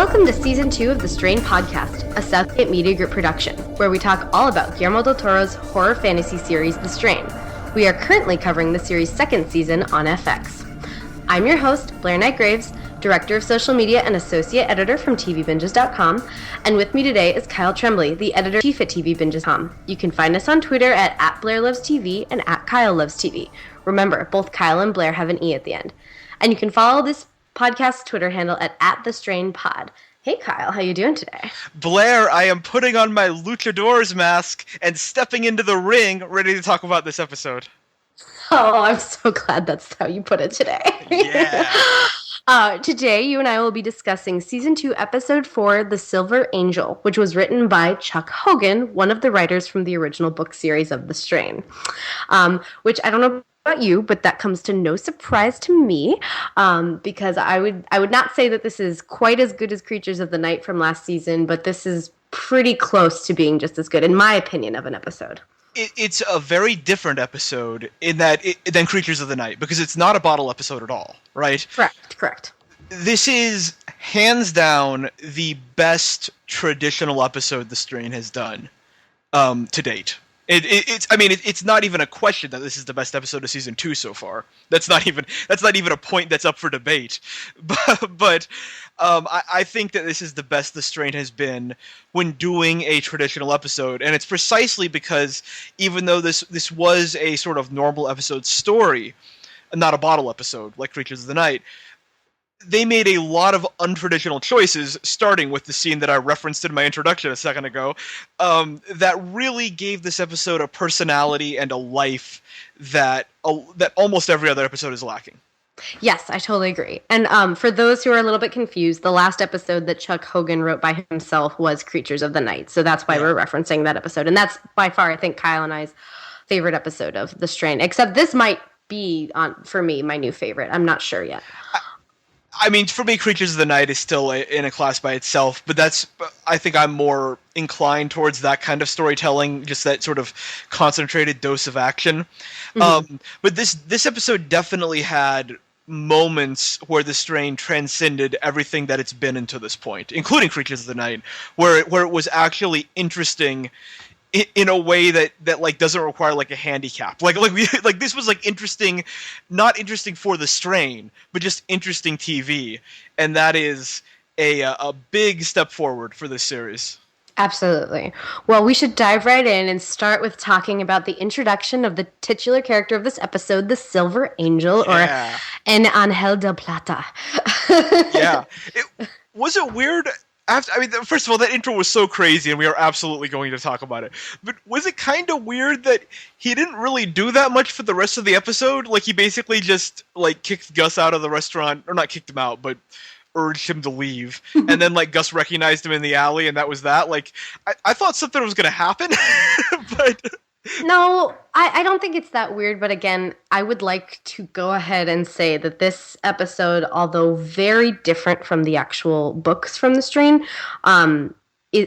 Welcome to Season 2 of the Strain Podcast, a Southgate Media Group production, where we talk all about Guillermo del Toro's horror fantasy series, The Strain. We are currently covering the series' second season on FX. I'm your host, Blair Knight Graves, Director of Social Media and Associate Editor from TVBinges.com, and with me today is Kyle Tremblay, the Editor-in-Chief at TVBinges.com. You can find us on Twitter at @BlairLovesTV and @KyleLovesTV. Remember, both Kyle and Blair have an E at the end. And you can follow this podcast Twitter handle at @TheStrainPod. Hey Kyle, how you doing today? Blair, I am putting on my luchador's mask and stepping into the ring, ready to talk about this episode. Oh, I'm so glad that's how you put it today. Yeah. Today, you and I will be discussing Season 2, Episode 4, The Silver Angel, which was written by Chuck Hogan, one of the writers from the original book series of The Strain, which I don't know about you, but that comes to no surprise to me, because I would not say that this is quite as good as Creatures of the Night from last season, but this is pretty close to being just as good, in my opinion, of an episode. It's a very different episode in that than Creatures of the Night, because it's not a bottle episode at all, right? Correct. This is, hands down, the best traditional episode The Strain has done to date. It's not even a question that this is the best episode of season 2 so far. That's not even a point that's up for debate. But I think that this is the best The Strain has been when doing a traditional episode, and it's precisely because even though this was a sort of normal episode story, not a bottle episode like Creatures of the Night, they made a lot of untraditional choices, starting with the scene that I referenced in my introduction a second ago, that really gave this episode a personality and a life that almost every other episode is lacking. Yes, I totally agree. And for those who are a little bit confused, the last episode that Chuck Hogan wrote by himself was Creatures of the Night, so that's why we're referencing that episode. And that's by far, I think, Kyle and I's favorite episode of The Strain, except this might be, for me, my new favorite. I'm not sure yet. I mean, for me, Creatures of the Night is still in a class by itself, but I think I'm more inclined towards that kind of storytelling, just that sort of concentrated dose of action. Mm-hmm. But this episode definitely had moments where The Strain transcended everything that it's been until this point, including Creatures of the Night, where it was actually interesting in a way that like doesn't require like a handicap. Like this was like interesting, not interesting for The Strain, but just interesting TV, and that is a big step forward for this series. Absolutely. Well, we should dive right in and start with talking about the introduction of the titular character of this episode, the Silver Angel, or an Ángel de Plata. Yeah. Was it weird? First of all, that intro was so crazy, and we are absolutely going to talk about it. But was it kind of weird that he didn't really do that much for the rest of the episode? Like, he basically just, like, kicked Gus out of the restaurant, or not kicked him out, but urged him to leave. And then, like, Gus recognized him in the alley, and that was that. Like, I thought something was going to happen, but... No, I don't think it's that weird, but again, I would like to go ahead and say that this episode, although very different from the actual books from The Strain, I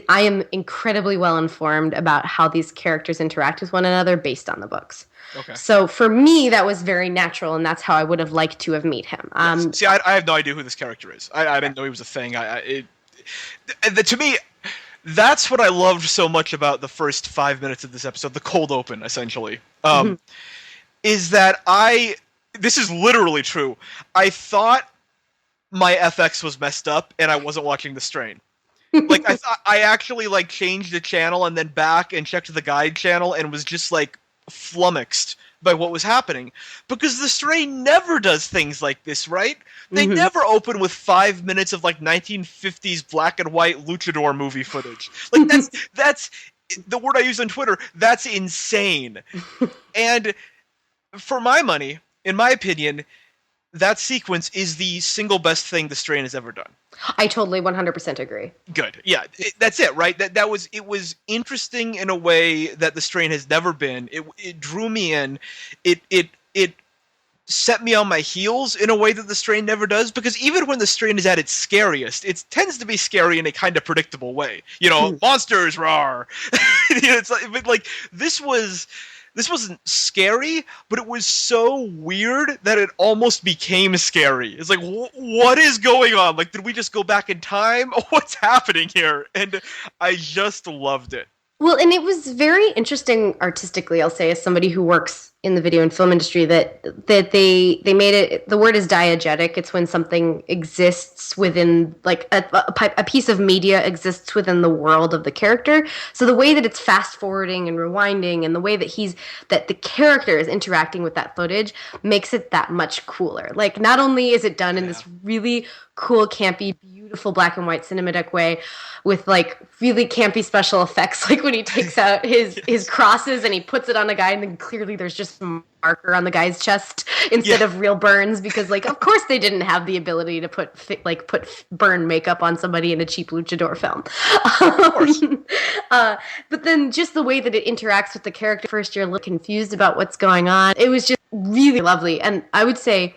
am incredibly well informed about how these characters interact with one another based on the books. Okay. So for me, that was very natural, and that's how I would have liked to have met him. Yes. See, I have no idea who this character is. I didn't know he was a thing. To me... That's what I loved so much about the first 5 minutes of this episode, the cold open, essentially, is that this is literally true, I thought my FX was messed up and I wasn't watching The Strain. Like, I actually, like, changed the channel and then back and checked the guide channel and was just, like, flummoxed by what was happening. Because The Strain never does things like this, right? They never open with 5 minutes of, like, 1950s black and white luchador movie footage. Like, that's the word I use on Twitter, that's insane. And for my money, in my opinion, that sequence is the single best thing The Strain has ever done. I totally 100% agree. Good. Yeah, that's it, right? It was interesting in a way that The Strain has never been. It drew me in. It set me on my heels in a way that The Strain never does, because even when The Strain is at its scariest, it tends to be scary in a kind of predictable way. You know, monsters, roar. It's like this was this wasn't scary, but it was so weird that it almost became scary. It's like, what is going on? Like, did we just go back in time? What's happening here? And I just loved it. Well, and it was very interesting artistically, I'll say, as somebody who works in the video and film industry, that they made it, the word is diegetic. It's when something exists within, like a piece of media exists within the world of the character. So the way that it's fast forwarding and rewinding, and the way that that the character is interacting with that footage makes it that much cooler. Like, not only is it done in this really cool, campy, beautiful black and white cinematic way with like really campy special effects, like when he takes out his crosses and he puts it on a guy, and then clearly there's just a marker on the guy's chest instead of real burns, because like, of course they didn't have the ability to put burn makeup on somebody in a cheap luchador film. Of course. But then just the way that it interacts with the character, first you're a little confused about what's going on. It was just really lovely. And I would say,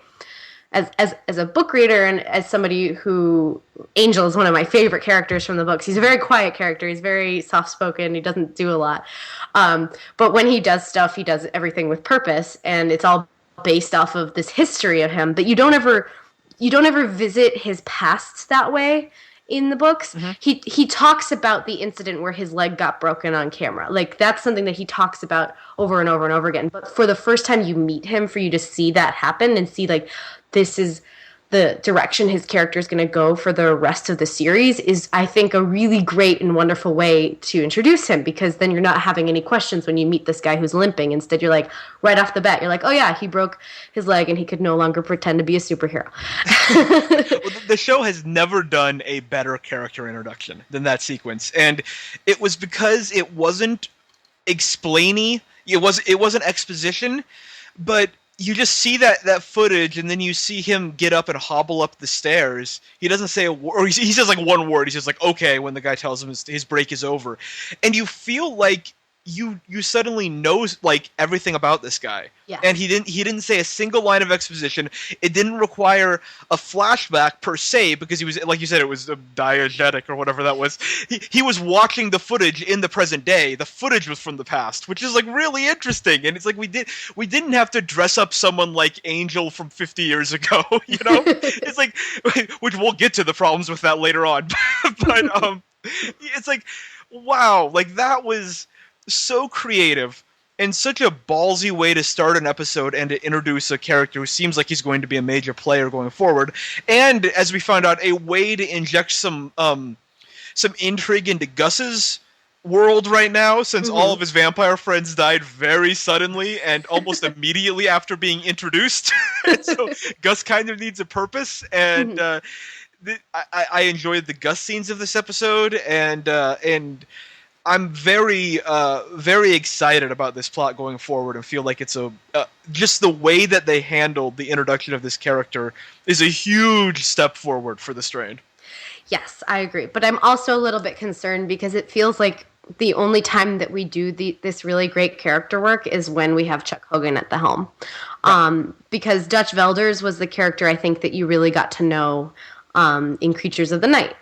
as a book reader and as somebody who, Angel is one of my favorite characters from the books. He's a very quiet character. He's very soft-spoken. He doesn't do a lot. But when he does stuff, he does everything with purpose, and it's all based off of this history of him. But you don't ever visit his past that way in the books. Mm-hmm. He talks about the incident where his leg got broken on camera. Like, that's something that he talks about over and over and over again. But for the first time you meet him, for you to see that happen and see, like, this is the direction his character is going to go for the rest of the series, is, I think, a really great and wonderful way to introduce him, because then you're not having any questions when you meet this guy who's limping. Instead, you're like, right off the bat, you're like, oh yeah, he broke his leg and he could no longer pretend to be a superhero. Well, the show has never done a better character introduction than that sequence. And it was because it wasn't explainy. It wasn't exposition, but you just see that footage, and then you see him get up and hobble up the stairs. He doesn't say a word, or he says like one word. He's just like, okay, when the guy tells him his break is over. And you feel like you suddenly know like everything about this guy. Yeah. And he didn't say a single line of exposition. It didn't require a flashback per se, because he was, like you said, it was diegetic or whatever that was. He was watching the footage in the present day. The footage was from the past, which is like really interesting. And it's like we didn't have to dress up someone like Angel from 50 years ago, you know? It's like, which we'll get to the problems with that later on. But it's like, wow, like that was so creative and such a ballsy way to start an episode and to introduce a character who seems like he's going to be a major player going forward. And as we found out, a way to inject some intrigue into Gus's world right now, since all of his vampire friends died very suddenly and almost immediately after being introduced. So Gus kind of needs a purpose, and I enjoyed the Gus scenes of this episode, and I'm very, very excited about this plot going forward, and feel like it's just the way that they handled the introduction of this character is a huge step forward for the Strain. Yes, I agree. But I'm also a little bit concerned, because it feels like the only time that we do this really great character work is when we have Chuck Hogan at the helm. Right. Because Dutch Velders was the character I think that you really got to know in Creatures of the Night.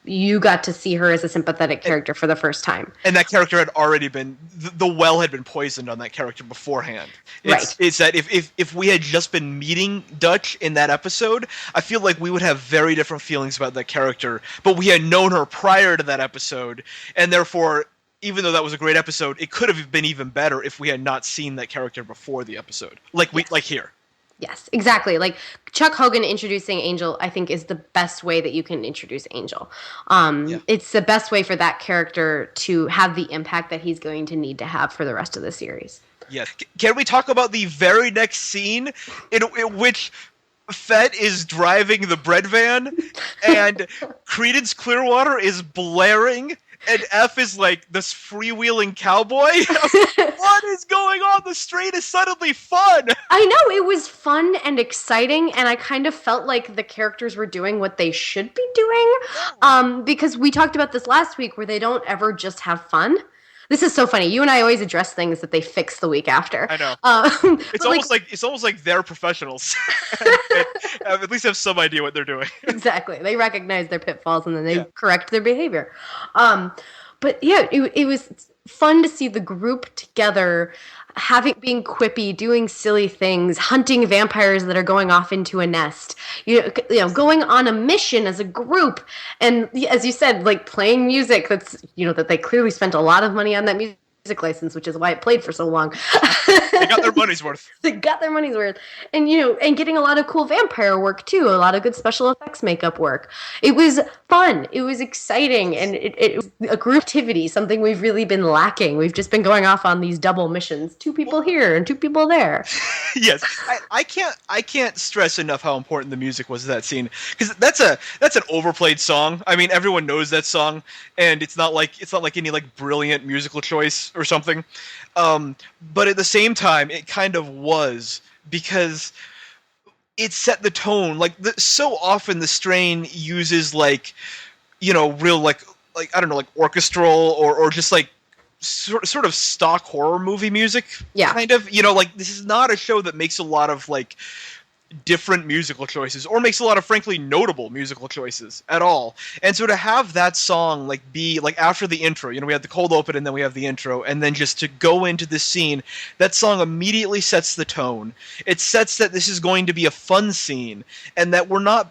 You got to see her as a sympathetic character for the first time. And that character had already been, the well had been poisoned on that character beforehand. It's that if we had just been meeting Dutch in that episode, I feel like we would have very different feelings about that character. But we had known her prior to that episode, and therefore, even though that was a great episode, it could have been even better if we had not seen that character before the episode. Like here. Yes, exactly. Like, Chuck Hogan introducing Angel, I think, is the best way that you can introduce Angel. It's the best way for that character to have the impact that he's going to need to have for the rest of the series. Yes. Can we talk about the very next scene in which Fett is driving the bread van and Creedence Clearwater is blaring, and F is like this freewheeling cowboy? What is going on? The Strain is suddenly fun! I know, it was fun and exciting, and I kind of felt like the characters were doing what they should be doing. Because we talked about this last week, where they don't ever just have fun. This is so funny. You and I always address things that they fix the week after. I know. It's almost like they're professionals. At least have some idea what they're doing. Exactly. They recognize their pitfalls, and then they correct their behavior. But yeah, it was fun to see the group together, being quippy, doing silly things, hunting vampires that are going off into a nest, going on a mission as a group, and as you said, like playing music that they clearly spent a lot of money on that music license, which is why it played for so long. They got their money's worth. They got their money's worth. And getting a lot of cool vampire work too, a lot of good special effects makeup work. It was fun. It was exciting, and it was a group activity, something we've really been lacking. We've just been going off on these double missions, 2 people here and 2 people there. Yes, I can't stress enough how important the music was to that scene, because that's an overplayed song. I mean, everyone knows that song, and it's not like any like brilliant musical choice or something. But at the same time, it kind of was, because it set the tone. Like so often, the Strain uses like, real like I don't know, like orchestral or just like sort of stock horror movie music. Yeah. Kind of. Like this is not a show that makes a lot of like different musical choices, or makes a lot of frankly notable musical choices at all. And so to have that song like be like after the intro, we have the cold open and then we have the intro, and then just to go into this scene, that song immediately sets the tone. It sets that this is going to be a fun scene, and that we're not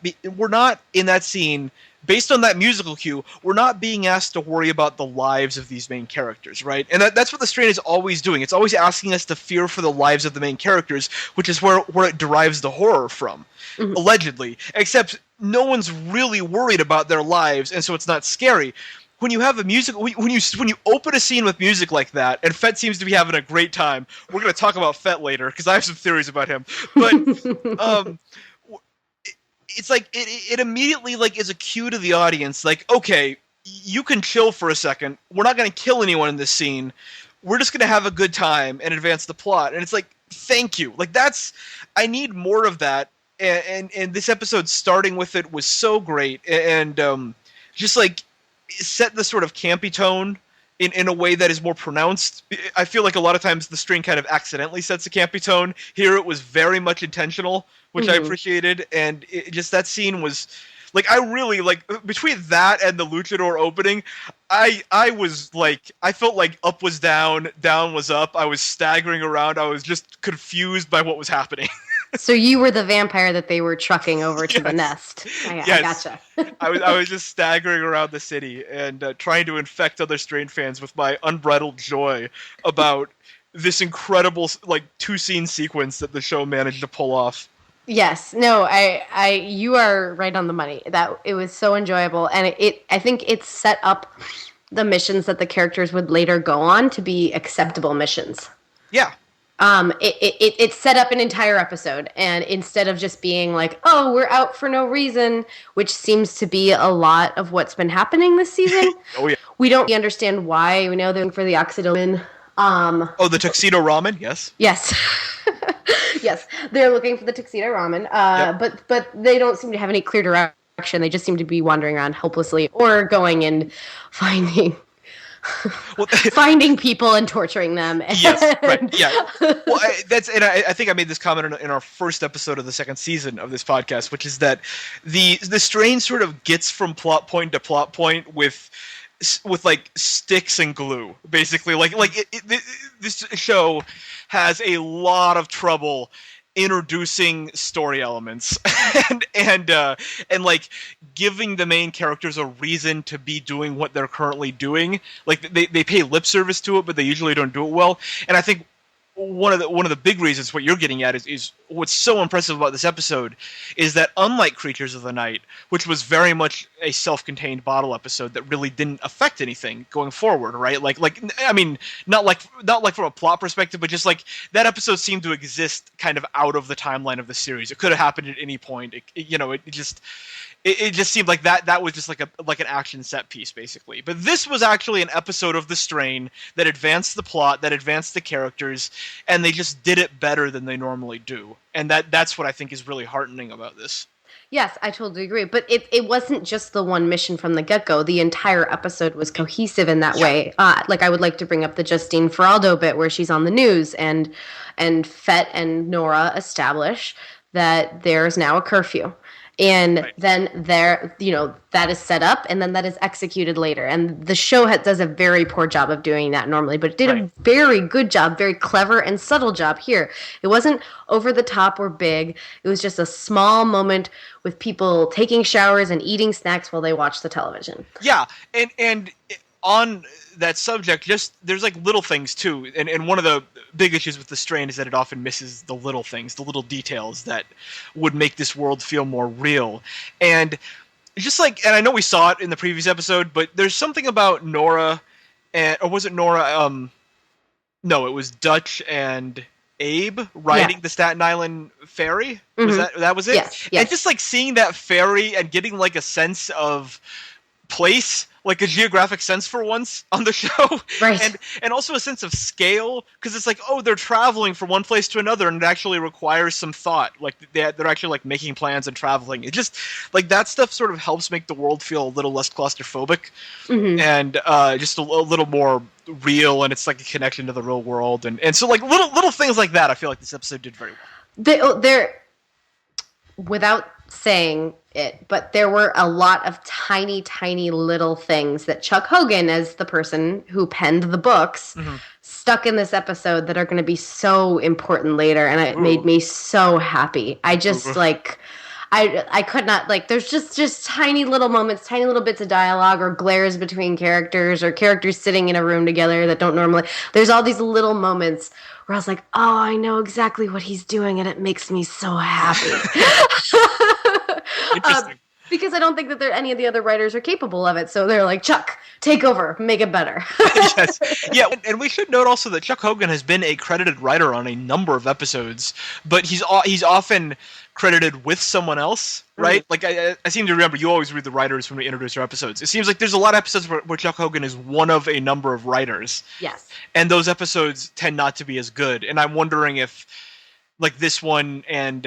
in that scene. Based on that musical cue, we're not being asked to worry about the lives of these main characters, right? And that's what the Strain is always doing. It's always asking us to fear for the lives of the main characters, which is where it derives the horror from, allegedly. Except no one's really worried about their lives, and so it's not scary. When you have a music, when you open a scene with music like that, and Fett seems to be having a great time. We're going to talk about Fett later, because I have some theories about him. But it's like it immediately like is a cue to the audience, like, okay, you can chill for a second. We're not going to kill anyone in this scene. We're just going to have a good time and advance the plot. And it's like, thank you. Like I need more of that. And this episode, starting with it, was so great, and just like set the sort of campy tone in a way that is more pronounced. I feel like a lot of times the Strain kind of accidentally sets a campy tone. Here it was very much intentional, which I appreciated, and that scene was like, I really like, between that and the Luchador opening, I was like, I felt like up was down, down was up. I was staggering around. I was just confused by what was happening. So you were the vampire that they were trucking over to the nest. I gotcha. I was just staggering around the city and trying to infect other Strain fans with my unbridled joy about this incredible like 2-scene sequence that the show managed to pull off. Yes, no, you are right on the money. That it was so enjoyable, and I think it set up the missions that the characters would later go on to be acceptable missions. Yeah. It set up an entire episode, and instead of just being like, oh, we're out for no reason, which seems to be a lot of what's been happening this season. Oh yeah. We don't really understand why. We know they're looking for the Oxydomin. The Tuxedo Ramen, yes. Yes. Yes, they're looking for the Tuxedo Ramen, but they don't seem to have any clear direction. They just seem to be wandering around helplessly, or going and finding people and torturing them. Yes, right, yeah. Well, I think I made this comment in our first episode of the second season of this podcast, which is that the Strain sort of gets from plot point to plot point with like sticks and glue, basically. This show has a lot of trouble introducing story elements and like giving the main characters a reason to be doing what they're currently doing. Like they pay lip service to it, but they usually don't do it well. And I think one of the big reasons what you're getting at is what's so impressive about this episode is that, unlike Creatures of the Night, which was very much a self-contained bottle episode that really didn't affect anything going forward, right? Like I mean, not like from a plot perspective, but just like that episode seemed to exist kind of out of the timeline of the series. It could have happened at any point. It just seemed like that was just like an action set piece, basically. But this was actually an episode of The Strain that advanced the plot, that advanced the characters, and they just did it better than they normally do. And that's what I think is really heartening about this. Yes, I totally agree. But it wasn't just the one mission from the get-go. The entire episode was cohesive in that way. Like, I would like to bring up the Justine Feraldo bit where she's on the news, and Fett and Nora establish that there's now a curfew And then that is set up, and then that is executed later. And the show does a very poor job of doing that normally, but it did a very good job, very clever and subtle job here. It wasn't over the top or big. It was just a small moment with people taking showers and eating snacks while they watch the television. Yeah, and on that subject, just there's like little things too, and one of the big issues with The Strain is that it often misses the little things, the little details that would make this world feel more real. And just like, and I know we saw it in the previous episode, but there's something about Nora, or was it Nora? No, it was Dutch and Abe riding the Staten Island ferry. Was that was it? Yes. And just like seeing that ferry and getting like a sense of place, like a geographic sense for once on the show, and also a sense of scale, because it's like, oh, they're traveling from one place to another, and it actually requires some thought, like they're actually like making plans and traveling. It just like that stuff sort of helps make the world feel a little less claustrophobic, and just a little more real, and it's like a connection to the real world, and so like little things like that I feel like this episode did very well. They're without saying it, but there were a lot of tiny little things that Chuck Hogan, as the person who penned the books, stuck in this episode that are going to be so important later, and it made me so happy. I just like I could not, like, there's just tiny little moments, tiny little bits of dialogue or glares between characters or characters sitting in a room together that don't normally, there's all these little moments where I was like, oh, I know exactly what he's doing, and it makes me so happy. interesting. Because I don't think that any of the other writers are capable of it. So they're like, Chuck, take over, make it better. Yes. Yeah, and we should note also that Chuck Hogan has been a credited writer on a number of episodes, but he's often credited with someone else, right? Like, I seem to remember you always read the writers when we introduce our episodes. It seems like there's a lot of episodes where Chuck Hogan is one of a number of writers. Yes. And those episodes tend not to be as good. And I'm wondering if, like, this one and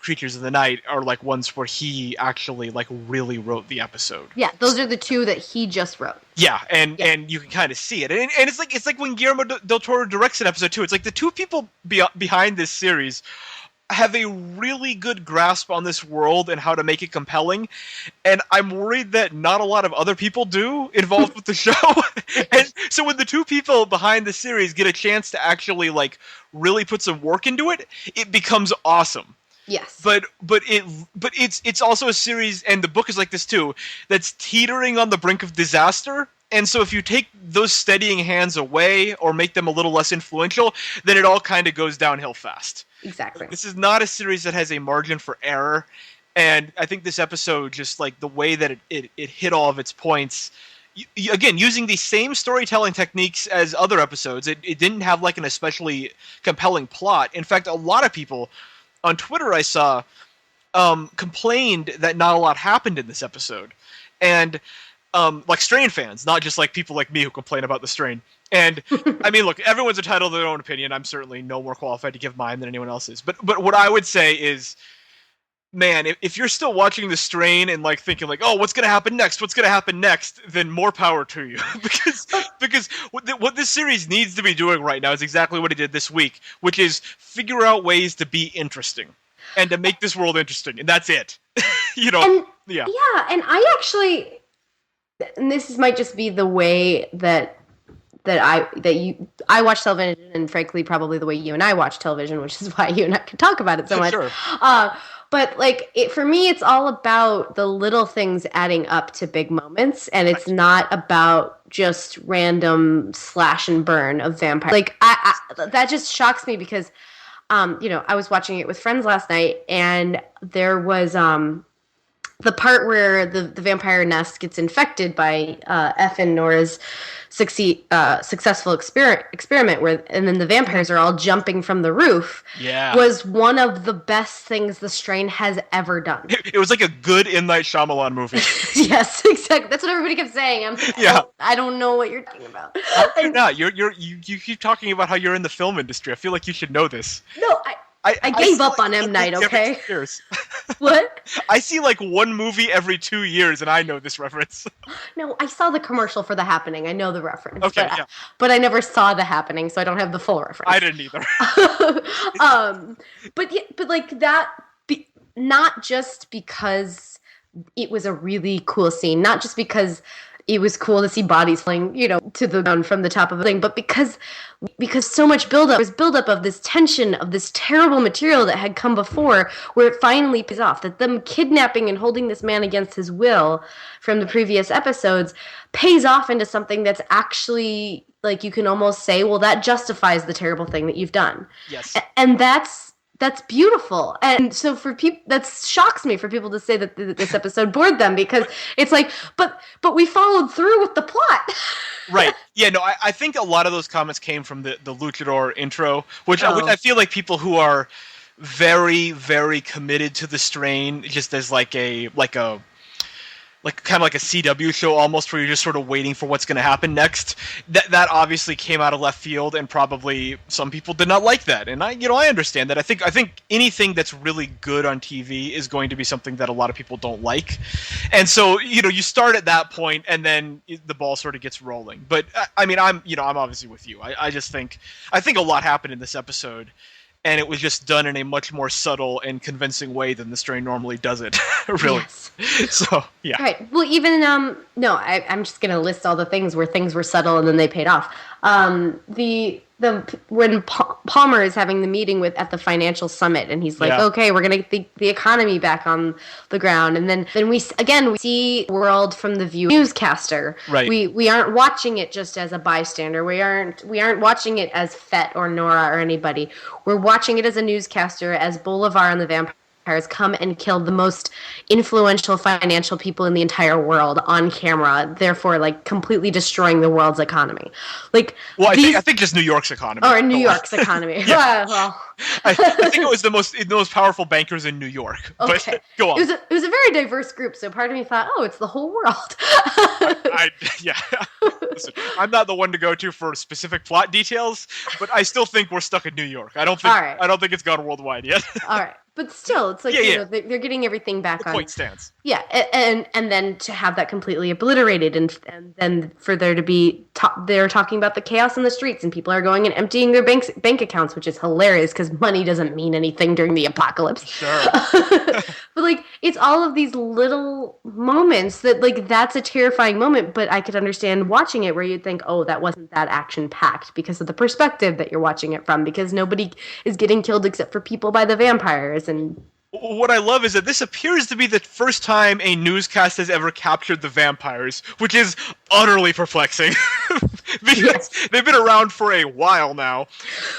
Creatures of the Night are like ones where he actually like really wrote the episode. Yeah, those are the two that he just wrote. Yeah, and you can kind of see it, and it's like when Guillermo del Toro directs an episode too. It's like the two people behind this series have a really good grasp on this world and how to make it compelling, and I'm worried that not a lot of other people do involved with the show. And so when the two people behind the series get a chance to actually like really put some work into it, it becomes awesome. Yes. But it's also a series, and the book is like this too, that's teetering on the brink of disaster. And so if you take those steadying hands away or make them a little less influential, then it all kind of goes downhill fast. Exactly. This is not a series that has a margin for error. And I think this episode, just like the way that it hit all of its points, again, using the same storytelling techniques as other episodes, it didn't have like an especially compelling plot. In fact, a lot of people on Twitter I saw complained that not a lot happened in this episode. And like Strain fans, not just like people like me who complain about the Strain. And I mean, look, everyone's entitled to their own opinion. I'm certainly no more qualified to give mine than anyone else is. But what I would say is, man, if you're still watching the Strain and like thinking like, oh, what's gonna happen next? What's gonna happen next? Then more power to you, because what this series needs to be doing right now is exactly what it did this week, which is figure out ways to be interesting and to make this world interesting, and that's it. Yeah. Yeah, and I actually, and this might just be the way that I watch television, and frankly, probably the way you and I watch television, which is why you and I can talk about it so much. Sure. But like for me, it's all about the little things adding up to big moments, and it's not about just random slash and burn of vampires. Like I that just shocks me because, I was watching it with friends last night, and there was the part where the vampire nest gets infected by F and Nora's successful experiment, and then the vampires are all jumping from the roof. Yeah, was one of the best things the Strain has ever done. It was like a good M. Night Shyamalan movie. Yes, exactly. That's what everybody kept saying. I don't know what you're talking about. You're not. You keep talking about how you're in the film industry. I feel like you should know this. No, I gave up on M. Night, okay? What? I see like one movie every 2 years, and I know this reference. No, I saw the commercial for The Happening. I know the reference. Okay, but I never saw The Happening, so I don't have the full reference. I didn't either. But like that, not just because it was a really cool scene, not just because it was cool to see bodies flying, to the ground from the top of the thing, but because so much buildup was buildup of this tension of this terrible material that had come before, where it finally pays off. That them kidnapping and holding this man against his will from the previous episodes pays off into something that's actually, like, you can almost say, well, that justifies the terrible thing that you've done. Yes. And that's beautiful. And so for people, that shocks me for people to say that this episode bored them, because it's like, but we followed through with the plot. Right. Yeah, no, I think a lot of those comments came from the Luchador intro, which I feel like people who are very, very committed to the strain, just as like kind of like a CW show almost, where you're just sort of waiting for what's going to happen next. That obviously came out of left field, and probably some people did not like that. And I understand that. I think anything that's really good on TV is going to be something that a lot of people don't like. And so, you start at that point, and then the ball sort of gets rolling. But I mean, I'm obviously with you. I think a lot happened in this episode, and it was just done in a much more subtle and convincing way than the strain normally does it. Really. Yes. So, yeah. Right. Well, even, I'm just going to list all the things where things were subtle and then they paid off. When Palmer is having the meeting at the financial summit, and he's like, okay, we're going to get the economy back on the ground. And then we see the world from the view of newscaster. Right. We aren't watching it just as a bystander. We aren't watching it as Fett or Nora or anybody. We're watching it as a newscaster, as Bolivar and the vampires come and kill the most influential financial people in the entire world on camera, therefore, like, completely destroying the world's economy. Like, well, I think just New York's economy. Or New York's economy. Yeah. Well, I think it was the most powerful bankers in New York. Okay. But go on. It was a very diverse group, so part of me thought, it's the whole world. Yeah. Listen, I'm not the one to go to for specific plot details, but I still think we're stuck in New York. I don't think it's gone worldwide yet. All right. But still, it's like, they're getting everything back on. Point stands. Yeah, and then to have that completely obliterated, and then for there to be, they're talking about the chaos in the streets, and people are going and emptying their bank accounts, which is hilarious, because money doesn't mean anything during the apocalypse. Sure. But, like, it's all of these little moments that, like, that's a terrifying moment, but I could understand watching it where you'd think, that wasn't that action-packed, because of the perspective that you're watching it from, because nobody is getting killed except for people by the vampires. And what I love is that this appears to be the first time a newscast has ever captured the vampires, which is utterly perplexing. Because they've been around for a while now,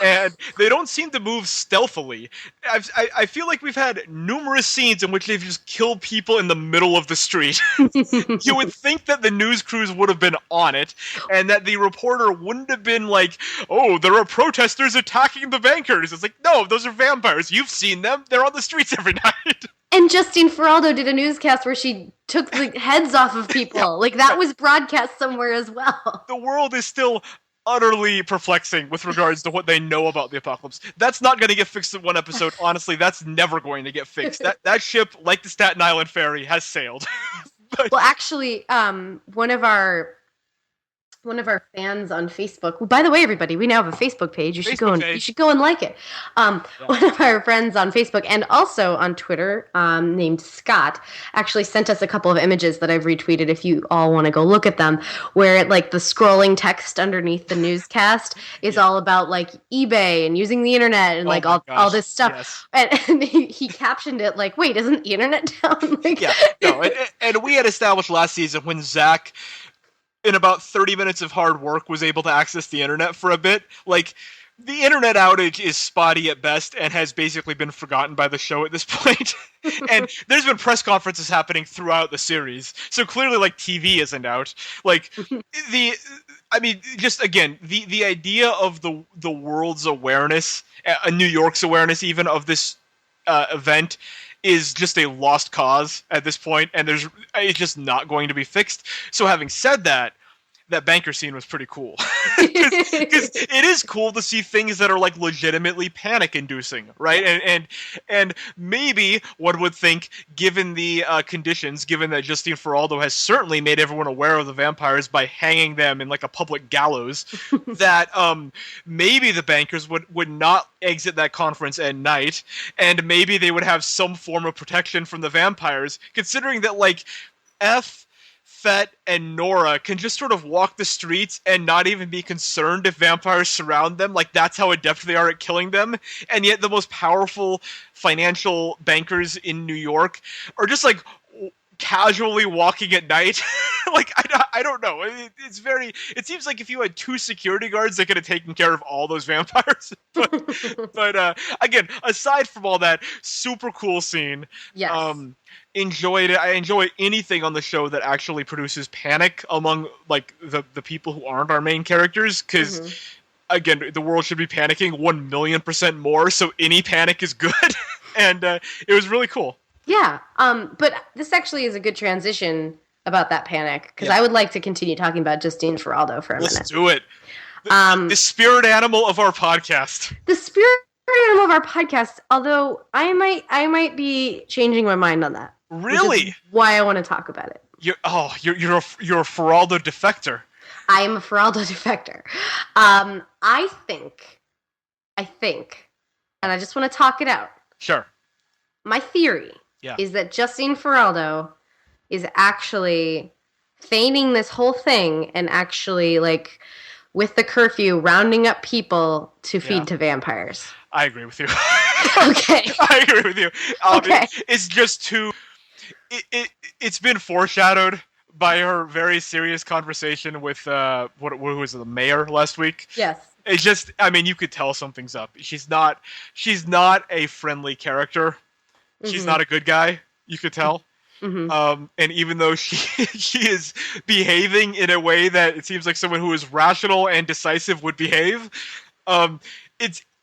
and they don't seem to move stealthily. I feel like we've had numerous scenes in which they've just killed people in the middle of the street. You would think that the news crews would have been on it, and that the reporter wouldn't have been like, there are protesters attacking the bankers. It's like, no, those are vampires. You've seen them. They're on the streets every night. And Justine Feraldo did a newscast where she took the heads off of people. Like, that was broadcast somewhere as well. The world is still utterly perplexing with regards to what they know about the apocalypse. That's not going to get fixed in one episode. Honestly, that's never going to get fixed. That ship, like the Staten Island ferry, has sailed. Well, actually, one of our fans on Facebook. Well, by the way, everybody, we now have a Facebook page. You should go and like it. One of our friends on Facebook and also on Twitter, named Scott, actually sent us a couple of images that I've retweeted. If you all want to go look at them, where like the scrolling text underneath the newscast is all about like eBay and using the internet and all this stuff. Yes. And he captioned it like, "Wait, isn't the internet down?" Like, and we had established last season when Zach, in about 30 minutes of hard work, was able to access the internet for a bit. Like, the internet outage is spotty at best and has basically been forgotten by the show at this point. And there's been press conferences happening throughout the series. So clearly, like, TV isn't out. Like, the idea of the world's awareness, New York's awareness even, of this event is just a lost cause at this point, and it's just not going to be fixed. So having said that, that banker scene was pretty cool. Because it is cool to see things that are like legitimately panic-inducing, right? And maybe one would think, given the conditions, given that Justine Feraldo has certainly made everyone aware of the vampires by hanging them in like a public gallows, that maybe the bankers would not exit that conference at night, and maybe they would have some form of protection from the vampires, considering that like Fett and Nora can just sort of walk the streets and not even be concerned if vampires surround them. Like, that's how adept they are at killing them. And yet the most powerful financial bankers in New York are just like casually walking at night. Like, I don't know. It seems like if you had 2 security guards, they could have taken care of all those vampires. But again, aside from all that, super cool scene. Yes. Enjoyed it. I enjoy anything on the show that actually produces panic among like the people who aren't our main characters, because again, the world should be panicking 1,000,000% more, so any panic is good. And it was really cool. Yeah, but this actually is a good transition about that panic, because I would like to continue talking about Justine Feraldo for a minute. Let's do it. The spirit animal of our podcast. The spirit animal of our podcast, although I might be changing my mind on that. Really? Why I want to talk about it. You're a Feraldo defector. I am a Feraldo defector. I think, and I just want to talk it out. Sure. My theory is that Justine Feraldo is actually feigning this whole thing and actually, like, with the curfew, rounding up people to feed to vampires. I agree with you. Okay. I agree with you. Okay. It's just too... It's been foreshadowed by her very serious conversation with who was it, the mayor last week. Yes. It's just, I mean, you could tell something's up. She's not a friendly character. She's not a good guy. You could tell. And even though she is behaving in a way that it seems like someone who is rational and decisive would behave, I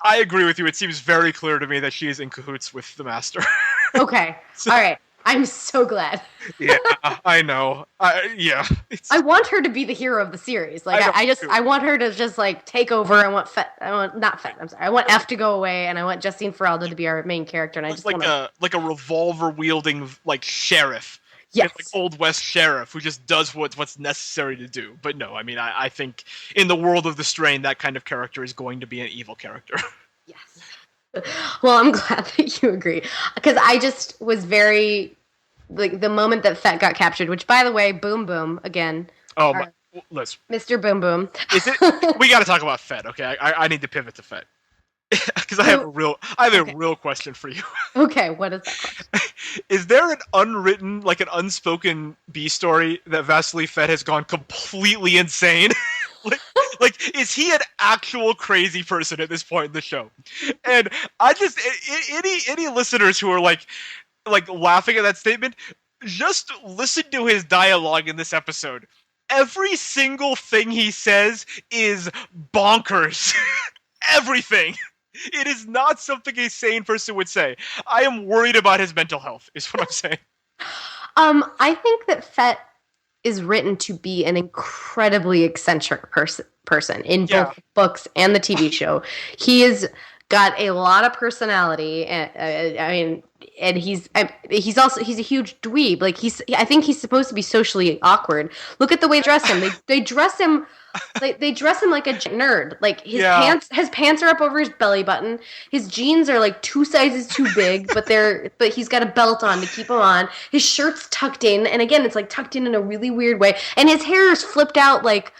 agree with you. It seems very clear to me that she is in cahoots with the master. Okay. All right. I'm so glad. Yeah, I know. I want her to be the hero of the series. Like, I want her to just like take over. I want F to go away, and I want Justine Feraldo to be our main character. And I just want a revolver wielding like sheriff. Yes. Like Old West sheriff who just does what's necessary to do. But no, I mean, I think in the world of the Strain, that kind of character is going to be an evil character. Yes. Well, I'm glad that you agree, because I just was very, like, the moment that Fett got captured, which, by the way, Boom Boom again. Oh, let's. Mr. Boom Boom. Is it? We got to talk about Fett. Okay, I need to pivot to Fett because I have a real question for you. Okay, what is that question? Is there an unwritten, like an unspoken B story that Vasily Fett has gone completely insane? Like, is he an actual crazy person at this point in the show? And I just, any listeners who are like laughing at that statement, just listen to his dialogue in this episode. Every single thing he says is bonkers. Everything. It is not something a sane person would say. I am worried about his mental health, is what I'm saying. I think that Fett is written to be an incredibly eccentric person in both books and the TV show. He has got a lot of personality, and he's a huge dweeb. Like, I think he's supposed to be socially awkward. Look at the way they dress him. They dress him like a nerd. Like, his pants are up over his belly button. His jeans are like 2 sizes too big, but he's got a belt on to keep him on. His shirt's tucked in, and again, it's like tucked in a really weird way. And his hair is flipped out like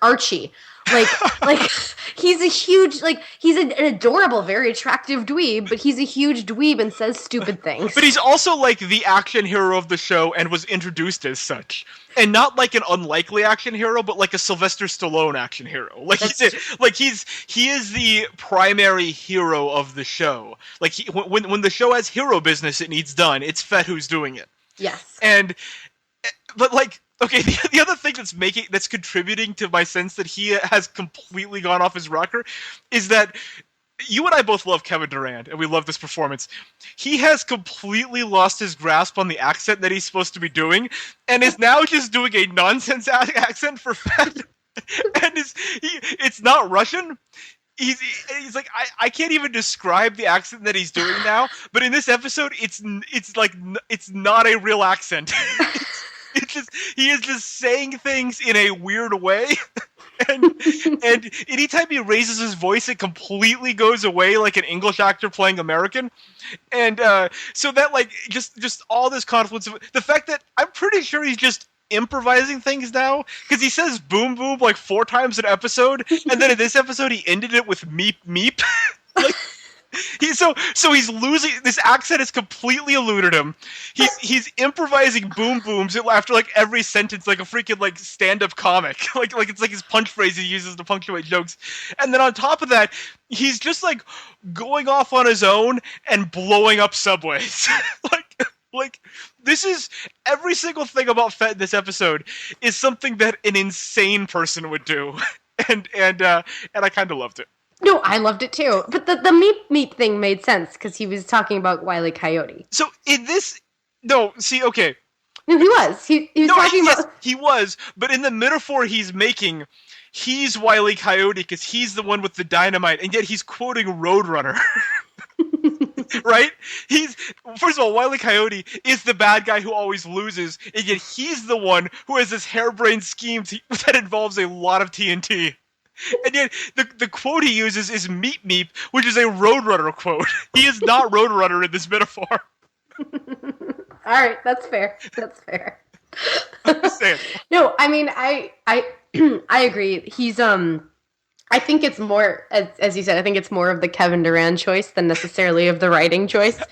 Archie. Like he's a huge, like, he's an adorable, very attractive dweeb, but he's a huge dweeb and says stupid things. But he's also like the action hero of the show and was introduced as such. And not like an unlikely action hero, but like a Sylvester Stallone action hero. Like, he is the primary hero of the show. Like, when the show has hero business it needs done, it's Fett who's doing it. Yes. But like, okay, the other thing that's contributing to my sense that he has completely gone off his rocker is that you and I both love Kevin Durant, and we love this performance. He has completely lost his grasp on the accent that he's supposed to be doing, and is now just doing a nonsense accent for Fett. and it's not Russian. He's like I can't even describe the accent that he's doing now, but in this episode it's not a real accent. It's just he is just saying things in a weird way. and anytime he raises his voice, it completely goes away like an English actor playing American. And so that like just all this confluence of the fact that I'm pretty sure he's just improvising things now, because he says boom boom like 4 times an episode, and then in this episode he ended it with meep meep. Like he's losing, this accent has completely eluded him. He's improvising boom booms after like every sentence like a freaking like stand-up comic. like it's like his punch phrase he uses to punctuate jokes. And then on top of that, he's just like going off on his own and blowing up subways. Like this is every single thing about Fett in this episode is something that an insane person would do, and I kind of loved it. No, I loved it too. But the meep meep thing made sense because he was talking about Wile E. Coyote. So in this, no, see, okay, no, he was. He was talking about. Yes, he was, but in the metaphor he's making, he's Wile E. Coyote because he's the one with the dynamite, and yet he's quoting Roadrunner. Right? First of all, Wile E. Coyote is the bad guy who always loses, and yet he's the one who has this harebrained scheme that involves a lot of TNT. And yet the quote he uses is meep meep, which is a Roadrunner quote. He is not Roadrunner in this metaphor. All right, that's fair. That's fair. I'm just saying. No, I mean I agree. He's I think it's more, as you said, I think it's more of the Kevin Durand choice than necessarily of the writing choice.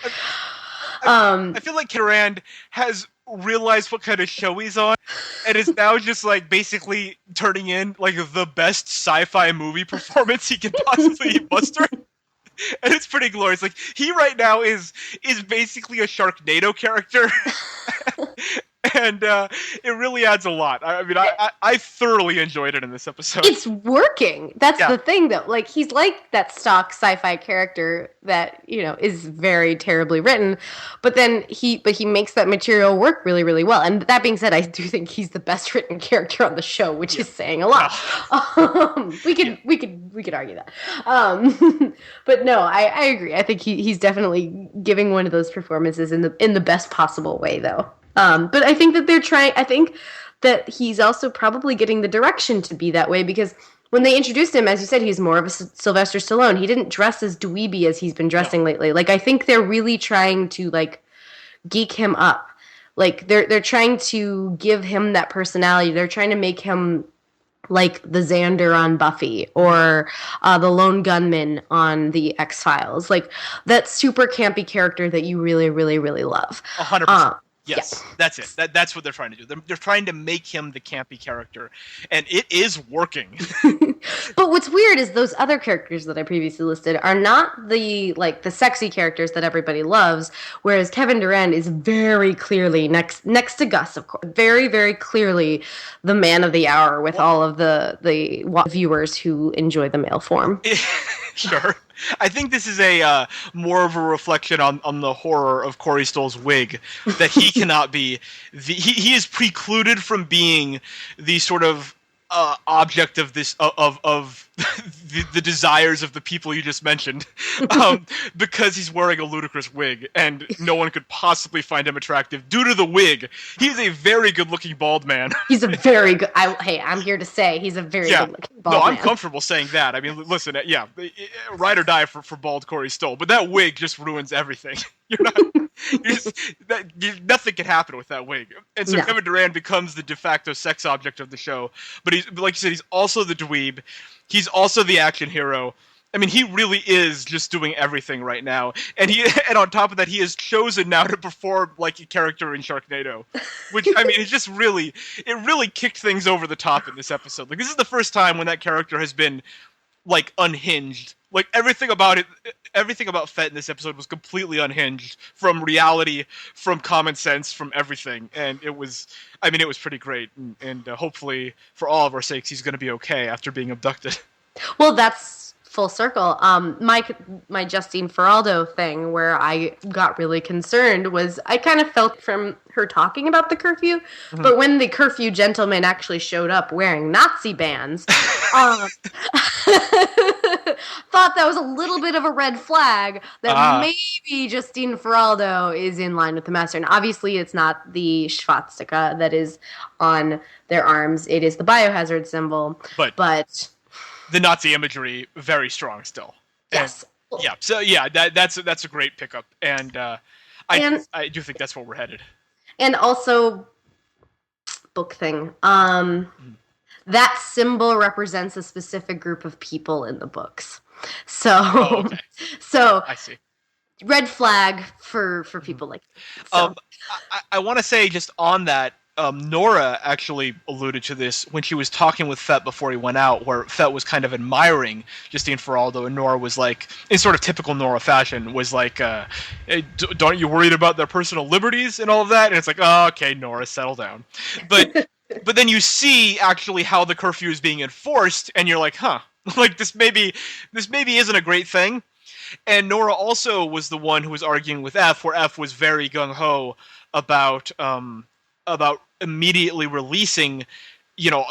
I feel like Durand has realized what kind of show he's on, and is now just like basically turning in like the best sci-fi movie performance he can possibly muster. And it's pretty glorious. Like he right now is basically a Sharknado character. And it really adds a lot. I mean, I thoroughly enjoyed it in this episode. It's working. That's the thing, though. Like, he's like that stock sci-fi character that, you know, is very terribly written, but then he makes that material work really, really well. And that being said, I do think he's the best written character on the show, which is saying a lot. We could argue that. But no, I agree. I think he's definitely giving one of those performances in the best possible way, though. But I think that they're trying. I think that he's also probably getting the direction to be that way, because when they introduced him, as you said, he's more of a Sylvester Stallone. He didn't dress as dweeby as he's been dressing lately. Like, I think they're really trying to like geek him up. Like they're trying to give him that personality. They're trying to make him like the Xander on Buffy, or the lone gunman on the X-Files. Like that super campy character that you really, really, really love. 100%. Yes, that's it. That's what they're trying to do. They're trying to make him the campy character, and it is working. But what's weird is those other characters that I previously listed are not the sexy characters that everybody loves, whereas Kevin Durand is very clearly next to Gus, of course, very, very clearly the man of the hour with all of the viewers who enjoy the male form. Sure. I think this is a more of a reflection on the horror of Corey Stoll's wig, that he cannot be he is precluded from being the sort of object of this of the desires of the people you just mentioned, because he's wearing a ludicrous wig, and no one could possibly find him attractive due to the wig. He's a very good-looking bald man. He's a very good. I'm here to say he's a very good-looking bald man. No, I'm comfortable saying that. I mean, listen, ride or die for bald Corey Stoll, but that wig just ruins everything. Nothing can happen with that wig. And so Kevin Durand becomes the de facto sex object of the show. But like you said, he's also the dweeb. He's also the action hero. I mean, he really is just doing everything right now. And on top of that, he has chosen now to perform like a character in Sharknado. Which, I mean, it really kicked things over the top in this episode. Like, this is the first time when that character has been, like, unhinged. Like, everything about Fett in this episode was completely unhinged from reality, from common sense, from everything. And it was pretty great. And hopefully, for all of our sakes, he's going to be okay after being abducted. Well, that's full circle. My Justine Feraldo thing where I got really concerned was I kind of felt from her talking about the curfew, but when the curfew gentleman actually showed up wearing Nazi bands, thought that was a little bit of a red flag that maybe Justine Feraldo is in line with the master. And obviously it's not the swastika that is on their arms. It is the biohazard symbol. But the Nazi imagery, very strong still. Yes. And, yeah. So yeah, that's a great pickup, and I do think that's where we're headed. And also, book thing. That symbol represents a specific group of people in the books. So, so I see. Red flag for people like me. So. I want to say just on that. Nora actually alluded to this when she was talking with Fett before he went out, where Fett was kind of admiring Justine Feraldo, and Nora was like, in sort of typical Nora fashion, was like, hey, "Aren't you worried about their personal liberties and all of that?" And it's like, "Oh, okay, Nora, settle down." But then you see actually how the curfew is being enforced, and you're like, "Huh, like this maybe isn't a great thing." And Nora also was the one who was arguing with F, where F was very gung ho about immediately releasing,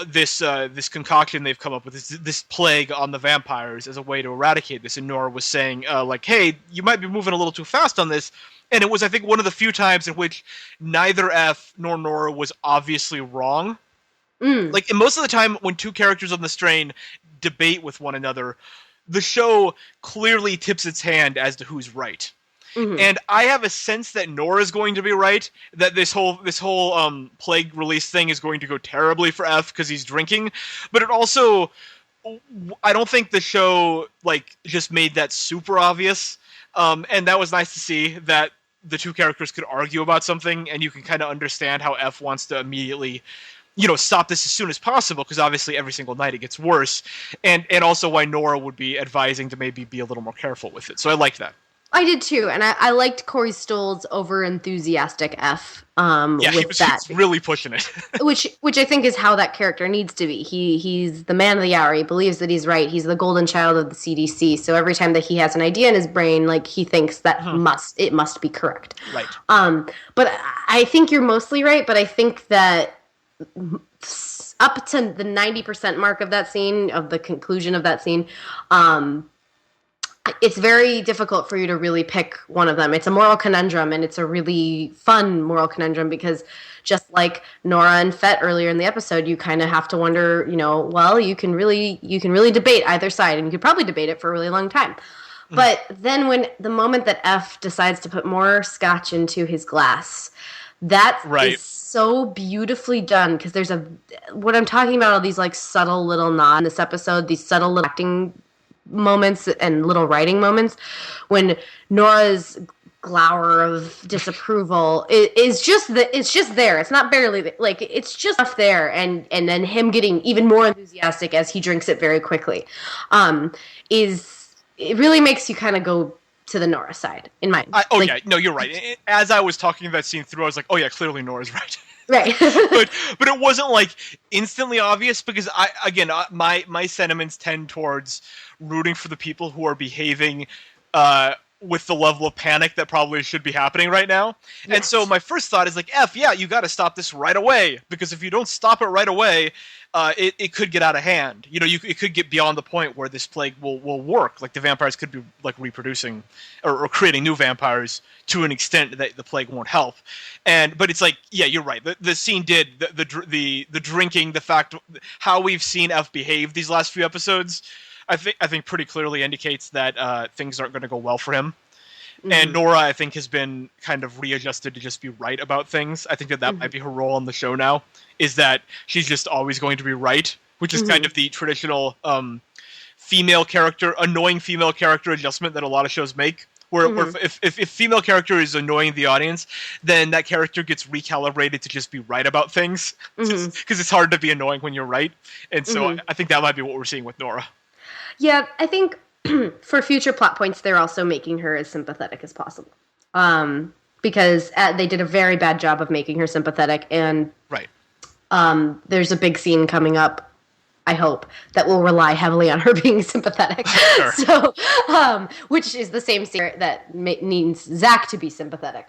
this concoction they've come up with, this plague on the vampires as a way to eradicate this. And Nora was saying, hey, you might be moving a little too fast on this. And it was, I think, one of the few times in which neither F nor Nora was obviously wrong. Like, and most of the time when two characters on the strain debate with one another, the show clearly tips its hand as to who's right. And I have a sense that Nora's going to be right, that this whole plague release thing is going to go terribly for F because he's drinking. But it also, I don't think the show just made that super obvious. And that was nice to see that the two characters could argue about something, and you can kind of understand how F wants to immediately, stop this as soon as possible, because obviously every single night it gets worse. And also why Nora would be advising to maybe be a little more careful with it. So I like that. I did too, and I liked Corey Stoll's over-enthusiastic F with that. He's really pushing it. which I think is how that character needs to be. He's the man of the hour. He believes that he's right. He's the golden child of the CDC. So every time that he has an idea in his brain, he thinks that it must be correct. Right. But I think you're mostly right. But I think that up to the 90% mark of that scene, of the conclusion of that scene, it's very difficult for you to really pick one of them. It's a moral conundrum, and it's a really fun moral conundrum because just like Nora and Fett earlier in the episode, you kind of have to wonder, well, you can really debate either side, and you could probably debate it for a really long time. But then when the moment that F decides to put more scotch into his glass, that is so beautifully done, because there's what I'm talking about, all these subtle little nods in this episode, these subtle little acting moments and little writing moments when Nora's glower of disapproval is just it's just there. It's not barely it's just up there, and then him getting even more enthusiastic as he drinks it very quickly. It really makes you kind of go to the Nora side in mind. You're right. As I was talking that scene through, I was like, oh yeah, clearly Nora's right. Right. but it wasn't instantly obvious, because my sentiments tend towards rooting for the people who are behaving with the level of panic that probably should be happening right now. Yes. And so my first thought is F, yeah, you got to stop this right away, because if you don't stop it right away, it could get out of hand. It could get beyond the point where this plague will work. The vampires could be reproducing or creating new vampires to an extent that the plague won't help. But it's yeah, you're right. The scene did the drinking, the fact how we've seen F behave these last few episodes, I think pretty clearly indicates that things aren't going to go well for him. Mm-hmm. And Nora, I think, has been kind of readjusted to just be right about things. I think that might be her role on the show now, is that she's just always going to be right, which is kind of the traditional annoying female character adjustment that a lot of shows make. Where if female character is annoying the audience, then that character gets recalibrated to just be right about things, because it's hard to be annoying when you're right. And so I think that might be what we're seeing with Nora. Yeah, I think for future plot points, they're also making her as sympathetic as possible. Because they did a very bad job of making her sympathetic. And there's a big scene coming up I hope, that will rely heavily on her being sympathetic. Sure. So, which is the same series that needs Zach to be sympathetic.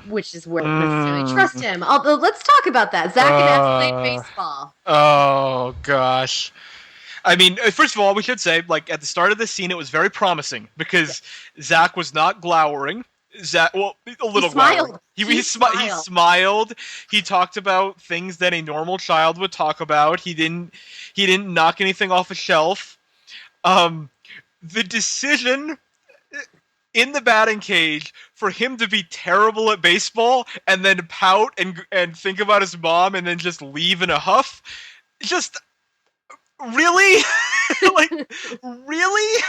Which is where I don't necessarily trust him. Although, let's talk about that. Zach and F played baseball. Oh, gosh. I mean, first of all, we should say, like, at the start of this scene, it was very promising because Zach was not glowering. Zach, well, a little glowering. He smiled. He talked about things that a normal child would talk about. He didn't knock anything off a shelf. The decision in the batting cage for him to be terrible at baseball and then pout and think about his mom and then just leave in a huff, just really? Like, really?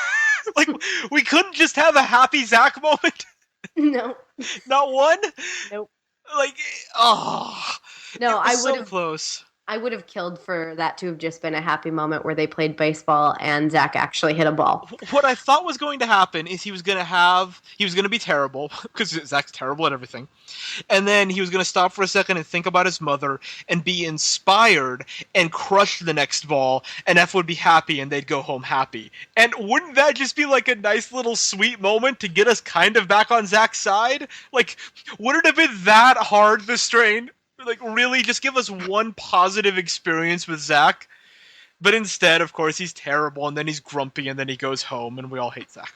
Like, we couldn't just have a happy Zach moment? No. Not one? Nope. Like, oh. No, I would have close. I would have killed for that to have just been a happy moment where they played baseball and Zach actually hit a ball. What I thought was going to happen is he was going to be terrible, because Zach's terrible at everything. And then he was going to stop for a second and think about his mother and be inspired and crush the next ball, and F would be happy and they'd go home happy. And wouldn't that just be like a nice little sweet moment to get us kind of back on Zach's side? Like, would it have been that hard, the strain? Like, really, just give us one positive experience with Zach. But instead, of course, he's terrible, and then he's grumpy, and then he goes home, and we all hate Zach.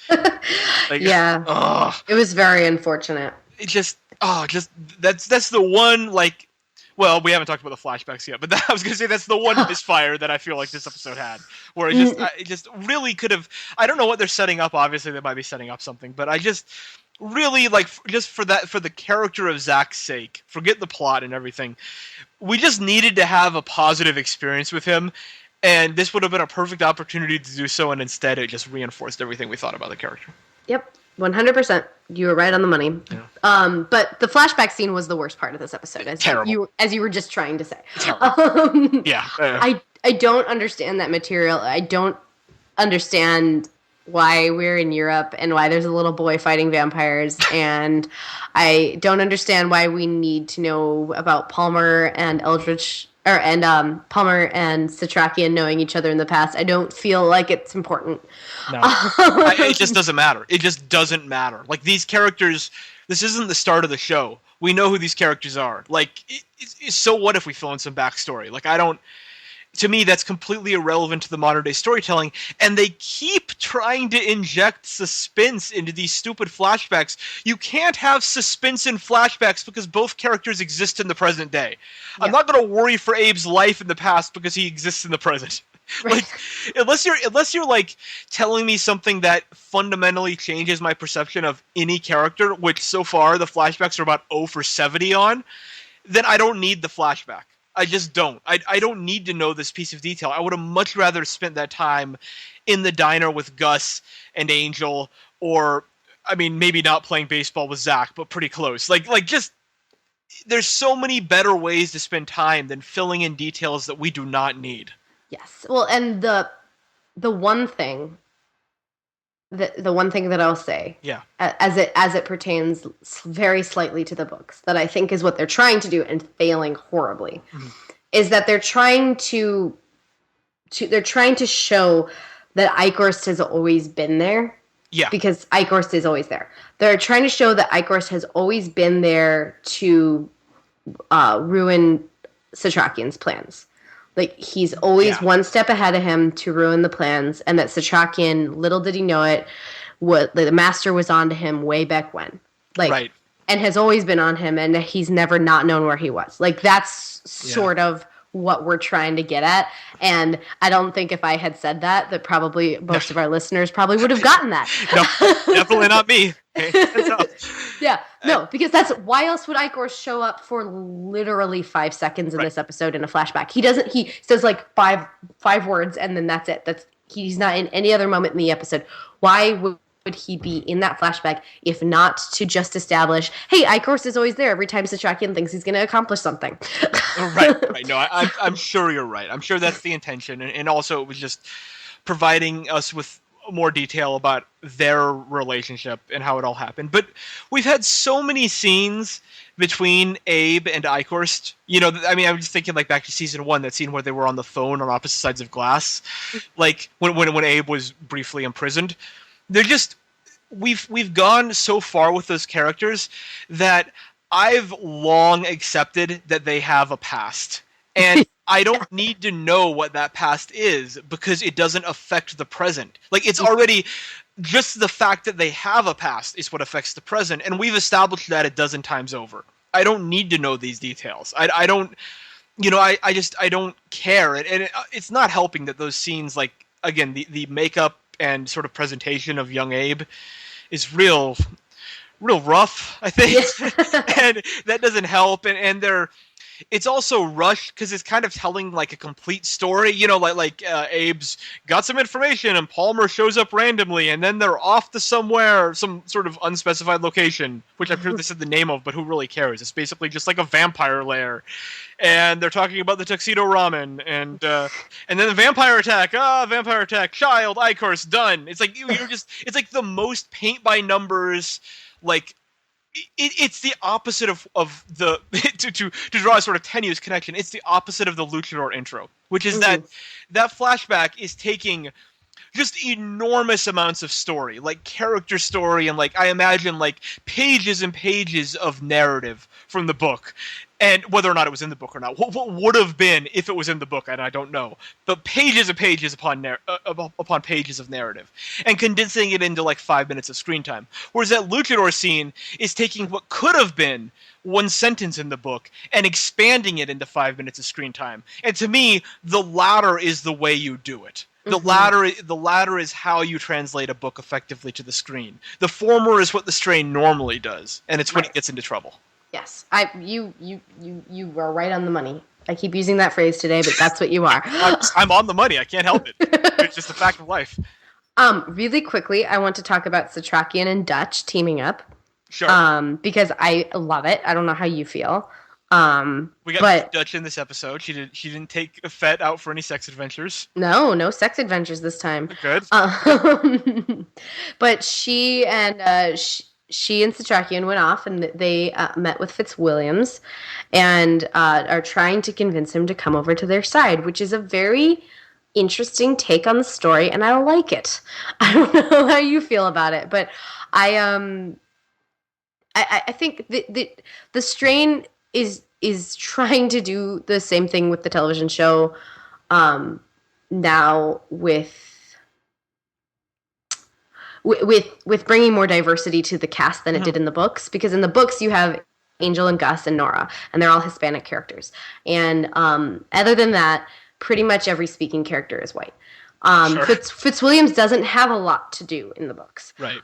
Like, yeah. Ugh. It was very unfortunate. That's the one, like, well, we haven't talked about the flashbacks yet, but I was going to say that's the one misfire that I feel like this episode had, where it just really could have, I don't know what they're setting up, obviously they might be setting up something, but I just really, like, just for the character of Zach's sake, forget the plot and everything, we just needed to have a positive experience with him, and this would have been a perfect opportunity to do so, and instead it just reinforced everything we thought about the character. Yep, 100%. You were right on the money. Yeah. But the flashback scene was the worst part of this episode, as you were just trying to say. Yeah. I don't understand that material. I don't understand why we're in Europe and why there's a little boy fighting vampires, and I don't understand why we need to know about Palmer and Eldritch, Palmer and Satrakian knowing each other in the past. I don't feel like it's important. No, it just doesn't matter. It just doesn't matter. Like, these characters, this isn't the start of the show. We know who these characters are. Like, so what if we fill in some backstory? Like, to me, that's completely irrelevant to the modern day storytelling, and they keep trying to inject suspense into these stupid flashbacks. You can't have suspense in flashbacks because both characters exist in the present day. Yeah. I'm not going to worry for Abe's life in the past because he exists in the present. Right. Like, unless you're like telling me something that fundamentally changes my perception of any character, which so far the flashbacks are about 0 for 70 on, then I don't need the flashback. I just don't. I don't need to know this piece of detail. I would have much rather spent that time in the diner with Gus and Angel, or, I mean, maybe not playing baseball with Zach, but pretty close. Like just, there's so many better ways to spend time than filling in details that we do not need. Yes. Well, and the one thing that I'll say, yeah, as it pertains very slightly to the books, that I think is what they're trying to do and failing horribly, is that they're trying to show that Eichhorst has always been there. Yeah, because Eichhorst is always there. They're trying to show that Eichhorst has always been there to ruin Satrakian's plans. Like, he's always one step ahead of him to ruin the plans, and that Satrakian, little did he know it, the master was on to him way back when. Like, right. And has always been on him, and he's never not known where he was. Like, that's sort of what we're trying to get at. And I don't think if I had said that probably most of our listeners probably would have gotten that. No, definitely not me. Yeah, no, because that's why else would Eichhorst show up for literally 5 seconds in this episode in a flashback? He says like five words and then that's it. He's not in any other moment in the episode. Why would he be in that flashback if not to just establish, hey, Eichhorst is always there every time Satrakian thinks he's going to accomplish something? Right. No, I'm sure you're right. I'm sure that's the intention, and also it was just providing us with more detail about their relationship and how it all happened. But we've had so many scenes between Abe and Eichhorst. I mean, I'm just thinking like back to season 1, that scene where they were on the phone on opposite sides of glass, like when Abe was briefly imprisoned. They're just we've gone so far with those characters that I've long accepted that they have a past. And I don't need to know what that past is because it doesn't affect the present. Like, it's already just the fact that they have a past is what affects the present, and we've established that a dozen times over. I don't need to know these details. I don't, I don't care. And it's not helping that those scenes, like, again, the makeup and sort of presentation of young Abe is real rough, I think. And that doesn't help. And it's also rushed because it's kind of telling like a complete story, like Abe's got some information and Palmer shows up randomly and then they're off to somewhere, some sort of unspecified location, which I'm sure they said the name of, but who really cares? It's basically just like a vampire lair. And they're talking about the tuxedo ramen, and then the vampire attack. Vampire attack. Child, Eichhorst, done. It's like it's like the most paint by numbers, like. It's the opposite of the to draw a sort of tenuous connection. It's the opposite of the Luchador intro, which is that flashback is taking just enormous amounts of story, like character story, and like I imagine like pages and pages of narrative from the book, and whether or not it was in the book or not, what would have been if it was in the book, and I don't know, but pages and pages upon pages of narrative, and condensing it into like 5 minutes of screen time. Whereas that Luchador scene is taking what could have been one sentence in the book and expanding it into 5 minutes of screen time. And to me, the latter is the way you do it. The latter is how you translate a book effectively to the screen. The former is what the strain normally does, and it's when it gets into trouble. Yes, you are right on the money. I keep using that phrase today, but that's what you are. I'm on the money. I can't help it. It's just a fact of life. Really quickly, I want to talk about Satrakian and Dutch teaming up. Sure. Because I love it. I don't know how you feel. We got Dutch in this episode. She didn't take Fett out for any sex adventures. No sex adventures this time. Good. But she and Satrakian went off and they met with Fitzwilliams and are trying to convince him to come over to their side, which is a very interesting take on the story, and I like it. I don't know how you feel about it, but I think the strain is trying to do the same thing with the television show now with bringing more diversity to the cast than it did in the books, because in the books you have Angel and Gus and Nora, and they're all Hispanic characters, and other than that, pretty much every speaking character is white. Sure. Fitzwilliams doesn't have a lot to do in the books, right?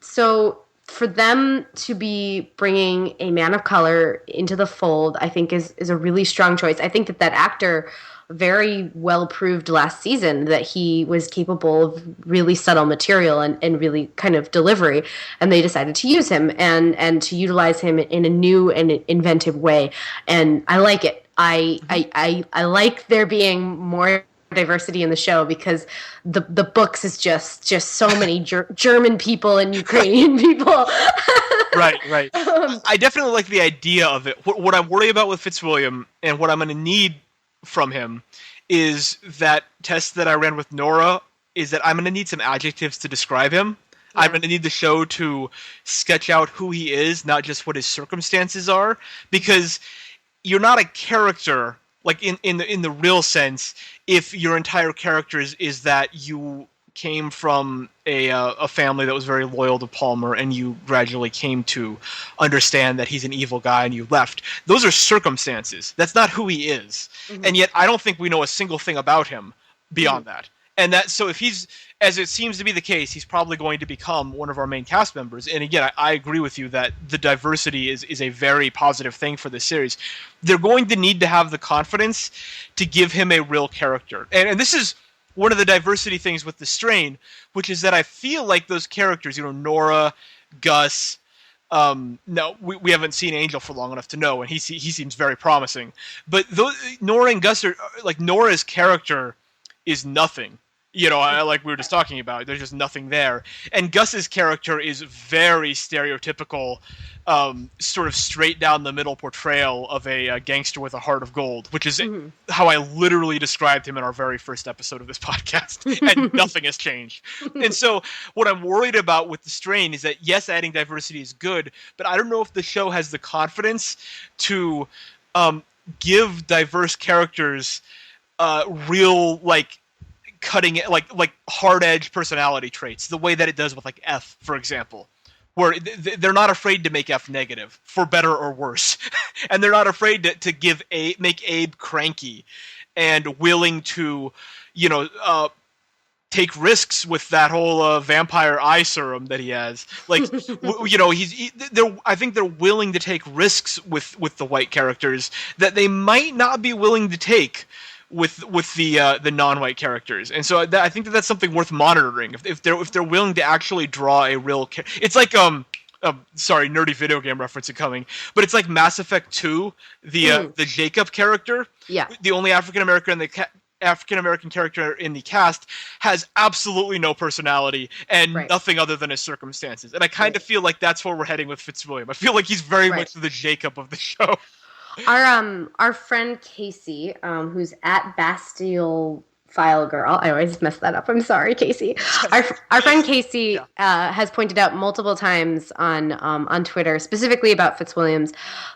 So for them to be bringing a man of color into the fold, I think is a really strong choice. I think that actor very well proved last season that he was capable of really subtle material and really kind of delivery, and they decided to use him and to utilize him in a new and inventive way, and I like it. I like there being more diversity in the show, because the books is just so many German people and Ukrainian people. Right. I definitely like the idea of it. What I worry about with Fitzwilliam and what I'm going to need from him is that test that I ran with Nora, is that I'm going to need some adjectives to describe him. Yeah. I'm going to need the show to sketch out who he is, not just what his circumstances are, because you're not a character like in the real sense if your entire character is that you came from a family that was very loyal to Palmer and you gradually came to understand that he's an evil guy and you left. Those are circumstances. That's not who he is. Mm-hmm. And yet I don't think we know a single thing about him beyond that. And that, so if he's, as it seems to be the case, he's probably going to become one of our main cast members. And again, I agree with you that the diversity is a very positive thing for this series. They're going to need to have the confidence to give him a real character. And this is one of the diversity things with the strain, which is that I feel like those characters, Nora, Gus, no, we haven't seen Angel for long enough to know, and he seems very promising. But Nora and Gus are, like, Nora's character is nothing Like we were just talking about, there's just nothing there. And Gus's character is very stereotypical, sort of straight down the middle portrayal of a gangster with a heart of gold, which is how I literally described him in our very first episode of this podcast, and nothing has changed. And so what I'm worried about with The Strain is that, yes, adding diversity is good, but I don't know if the show has the confidence to give diverse characters real, like, cutting it, like hard edge personality traits, the way that it does with like F, for example, where they're not afraid to make F negative, for better or worse, and they're not afraid to make Abe cranky, and willing to, take risks with that whole vampire eye serum that he has. Like, I think they're willing to take risks with the white characters that they might not be willing to take with the non-white characters. And so I think that's something worth monitoring. If they're willing to actually draw a real, it's like sorry, nerdy video game reference incoming, but it's like Mass Effect 2, the Jacob character. Yeah. The only African American character in the cast has absolutely no personality and nothing other than his circumstances. And I kind of feel like that's where we're heading with Fitzwilliam. I feel like he's very much the Jacob of the show. Our friend Casey, who's at Bastille File Girl, I always mess that up. I'm sorry, Casey. Our friend Casey has pointed out multiple times on Twitter, specifically about Fitzwilliams,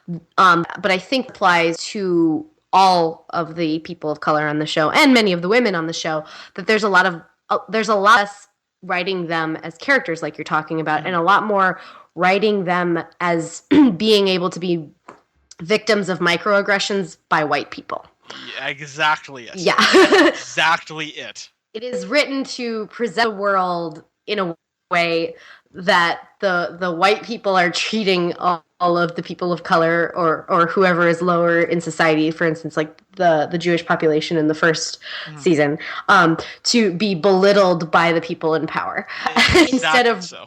but I think applies to all of the people of color on the show and many of the women on the show, that there's a lot less writing them as characters, like you're talking about, and a lot more writing them as being able to be victims of microaggressions by white people. Yeah, exactly it. Yeah. Exactly it. It is written to present the world in a way that the white people are treating all of the people of color or whoever is lower in society, for instance, like the Jewish population in the first season, to be belittled by the people in power.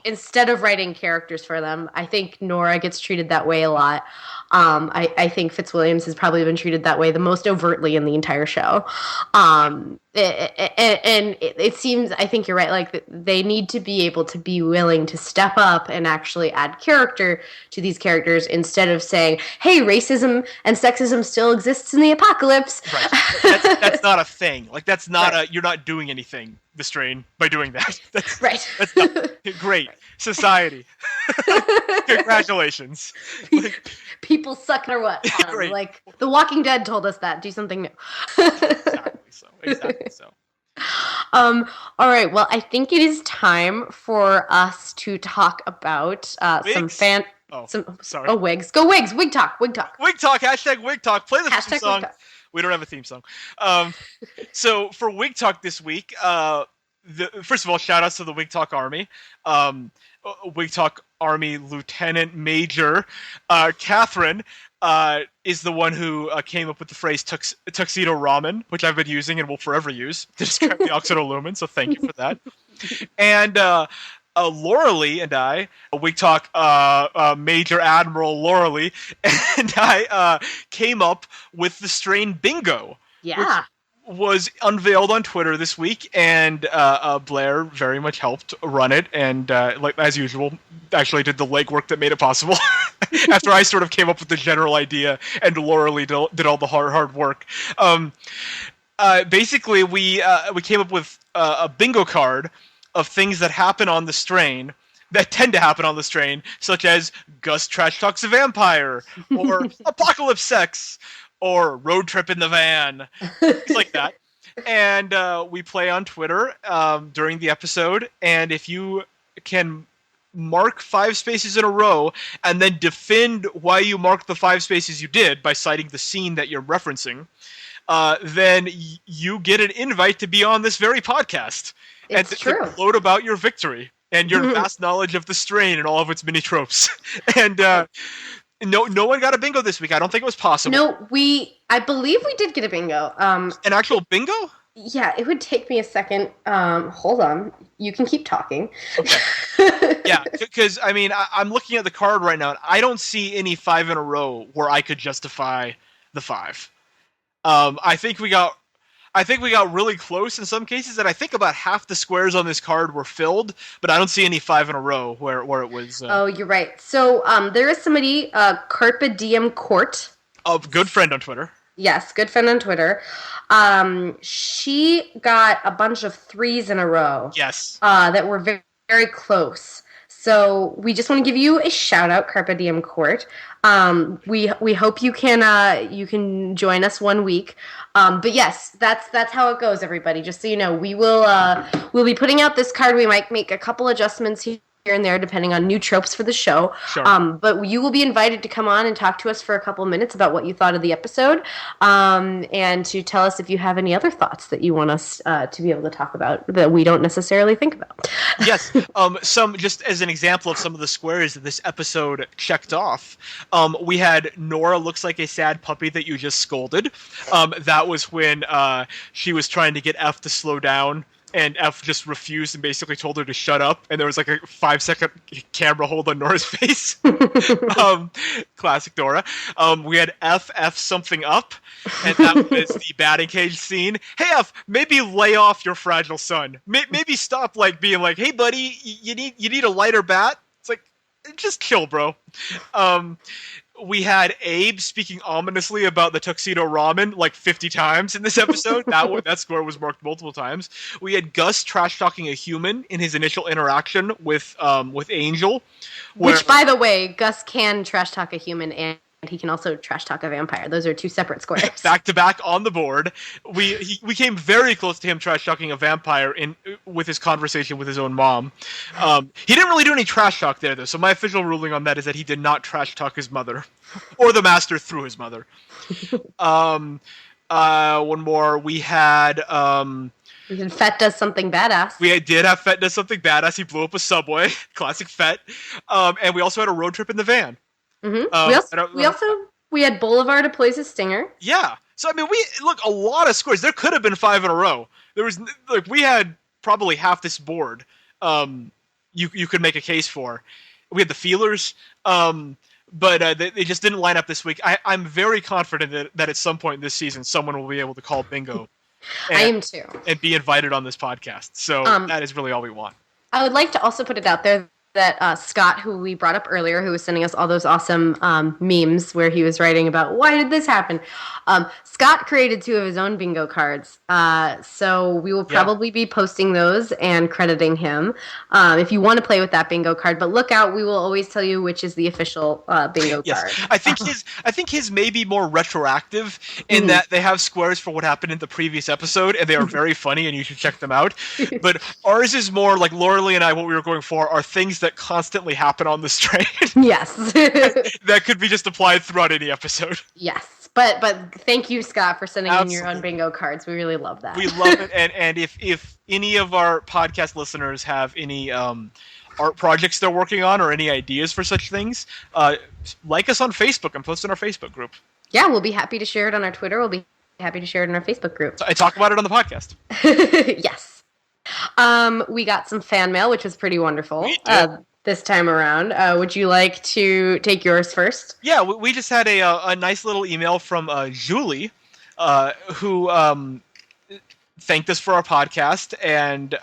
Instead of writing characters for them. I think Nora gets treated that way a lot. I think Fitzwilliams has probably been treated that way the most overtly in the entire show. And it seems, I think you're right, like they need to be able to be willing to step up and actually add character to these characters instead of saying, hey, racism and sexism still exists in the apocalypse. Right. That's not a thing. Like, that's not you're not doing anything, The Strain, by doing that. That's not great. Society. Congratulations. People suck or what? Right. Like, The Walking Dead told us that. Do something new. Exactly so. All right. Well, I think it is time for us to talk about some fan. Sorry. Wigs. Go Wigs. Wig talk. Wig talk. Wig talk. Hashtag Wig talk. Play the theme song. We don't have a theme song. So for Wig talk this week, first of all, shout outs to the Wig Talk Army. Wig Talk Army Lieutenant Major Catherine is the one who came up with the phrase tuxedo ramen, which I've been using and will forever use to describe the Oxidolumen, so thank you for that. And Laura Lee and I, Wig Talk Major Admiral Laura Lee, and I came up with the Strain Bingo. Yeah. Was unveiled on Twitter this week, and Blair very much helped run it, and like as usual, actually did the legwork that made it possible. After I sort of came up with the general idea, and Laura Lee did all the hard work. Basically, we came up with a bingo card of things that happen on the Strain, that tend to happen on the Strain, such as Gus trash talks a vampire, or apocalypse sex, or road trip in the van, things like that. And we play on Twitter during the episode, and if you can mark 5 spaces in a row and then defend why you marked the 5 spaces you did by citing the scene that you're referencing, then you get an invite to be on this very podcast. It's and true. To gloat about your victory and your vast knowledge of the Strain and all of its mini tropes. And no one got a bingo this week. I don't think it was possible. No, I believe we did get a bingo. An actual bingo? Yeah, it would take me a second. Hold on. You can keep talking. Okay. Yeah, because, I mean, I'm looking at the card right now, and I don't see any 5 in a row where I could justify the 5. I think we got I think we got really close in some cases, and I think about half the squares on this card were filled, but I don't see any 5 in a row where it was. Oh, you're right. So there is somebody, Carpe Diem Court. A good friend on Twitter. Yes, good friend on Twitter. She got a bunch of 3s in a row. Yes. That were very, very close. So we just want to give you a shout out, Carpe Diem Court. We hope you can join us one week. But yes, that's how it goes, everybody. Just so you know, we'll be putting out this card. We might make a couple adjustments here and there depending on new tropes for the show. Sure. But you will be invited to come on and talk to us for a couple of minutes about what you thought of the episode, and to tell us if you have any other thoughts that you want us to be able to talk about that we don't necessarily think about. Yes. Some, just as an example of some of the squares that this episode checked off, we had Nora looks like a sad puppy that you just scolded. That was when she was trying to get F to slow down, and F just refused and basically told her to shut up, and there was like a 5-second camera hold on Nora's face. Classic Nora. We had F something up, and that was the batting cage scene. Hey F, maybe lay off your fragile son. Maybe stop like being like, hey buddy, you need a lighter bat. It's like, just chill, bro. We had Abe speaking ominously about the tuxedo ramen like 50 times in this episode. That score was marked multiple times. We had Gus trash talking a human in his initial interaction with Angel, Which, by the way, Gus can trash talk a human and he can also trash talk a vampire. Those are 2 separate squares. Back to back on the board. We came very close to him trash talking a vampire with his conversation with his own mom. He didn't really do any trash talk there though. So my official ruling on that is that he did not trash talk his mother, or the master through his mother. One more. We had. Fett does something badass. We did have Fett does something badass. He blew up a subway. Classic Fett. And we also had a road trip in the van. Mm-hmm. We had Boulevard to place a stinger. Yeah. So I mean, a lot of scores. There could have been 5 in a row. There was we had probably half this board. You could make a case for. We had the feelers, but they just didn't line up this week. I'm very confident that at some point this season someone will be able to call bingo. I am too. And be invited on this podcast. So that is really all we want. I would like to also put it out there that Scott, who we brought up earlier, who was sending us all those awesome memes where he was writing about why did this happen, Scott created 2 of his own bingo cards. So we will probably be posting those and crediting him if you want to play with that bingo card. But look out, we will always tell you which is the official bingo card. I think his may be more retroactive in that they have squares for what happened in the previous episode, and they are very funny, and you should check them out. But ours is more like Lauralee and I. What we were going for are things that constantly happen on the train. Yes. That could be just applied throughout any episode. Yes. But thank you, Scott, for sending in your own bingo cards. We really love that. We love it. And if any of our podcast listeners have any art projects they're working on or any ideas for such things, like us on Facebook and post in our Facebook group. Yeah, we'll be happy to share it on our Twitter. We'll be happy to share it in our Facebook group. I talk about it on the podcast. Yes. We got some fan mail, which was pretty wonderful this time around. Would you like to take yours first? Yeah, we just had a nice little email from Julie, who thanked us for our podcast and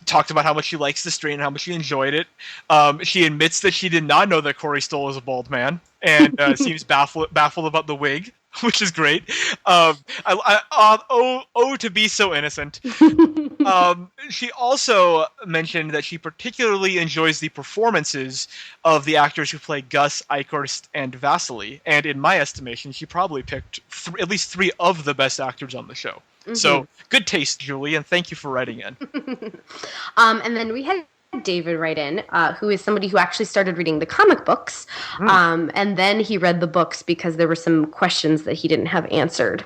talked about how much she likes the strain and how much she enjoyed it. She admits that she did not know that Corey Stoll is a bald man and seems baffled about the wig, which is great. To be so innocent. She also mentioned that she particularly enjoys the performances of the actors who play Gus, Eichhorst, and Vasily. And in my estimation, she probably picked at least 3 of the best actors on the show. Mm-hmm. So, good taste, Julie, and thank you for writing in. And then we had David write in, who is somebody who actually started reading the comic books, and then he read the books because there were some questions that he didn't have answered.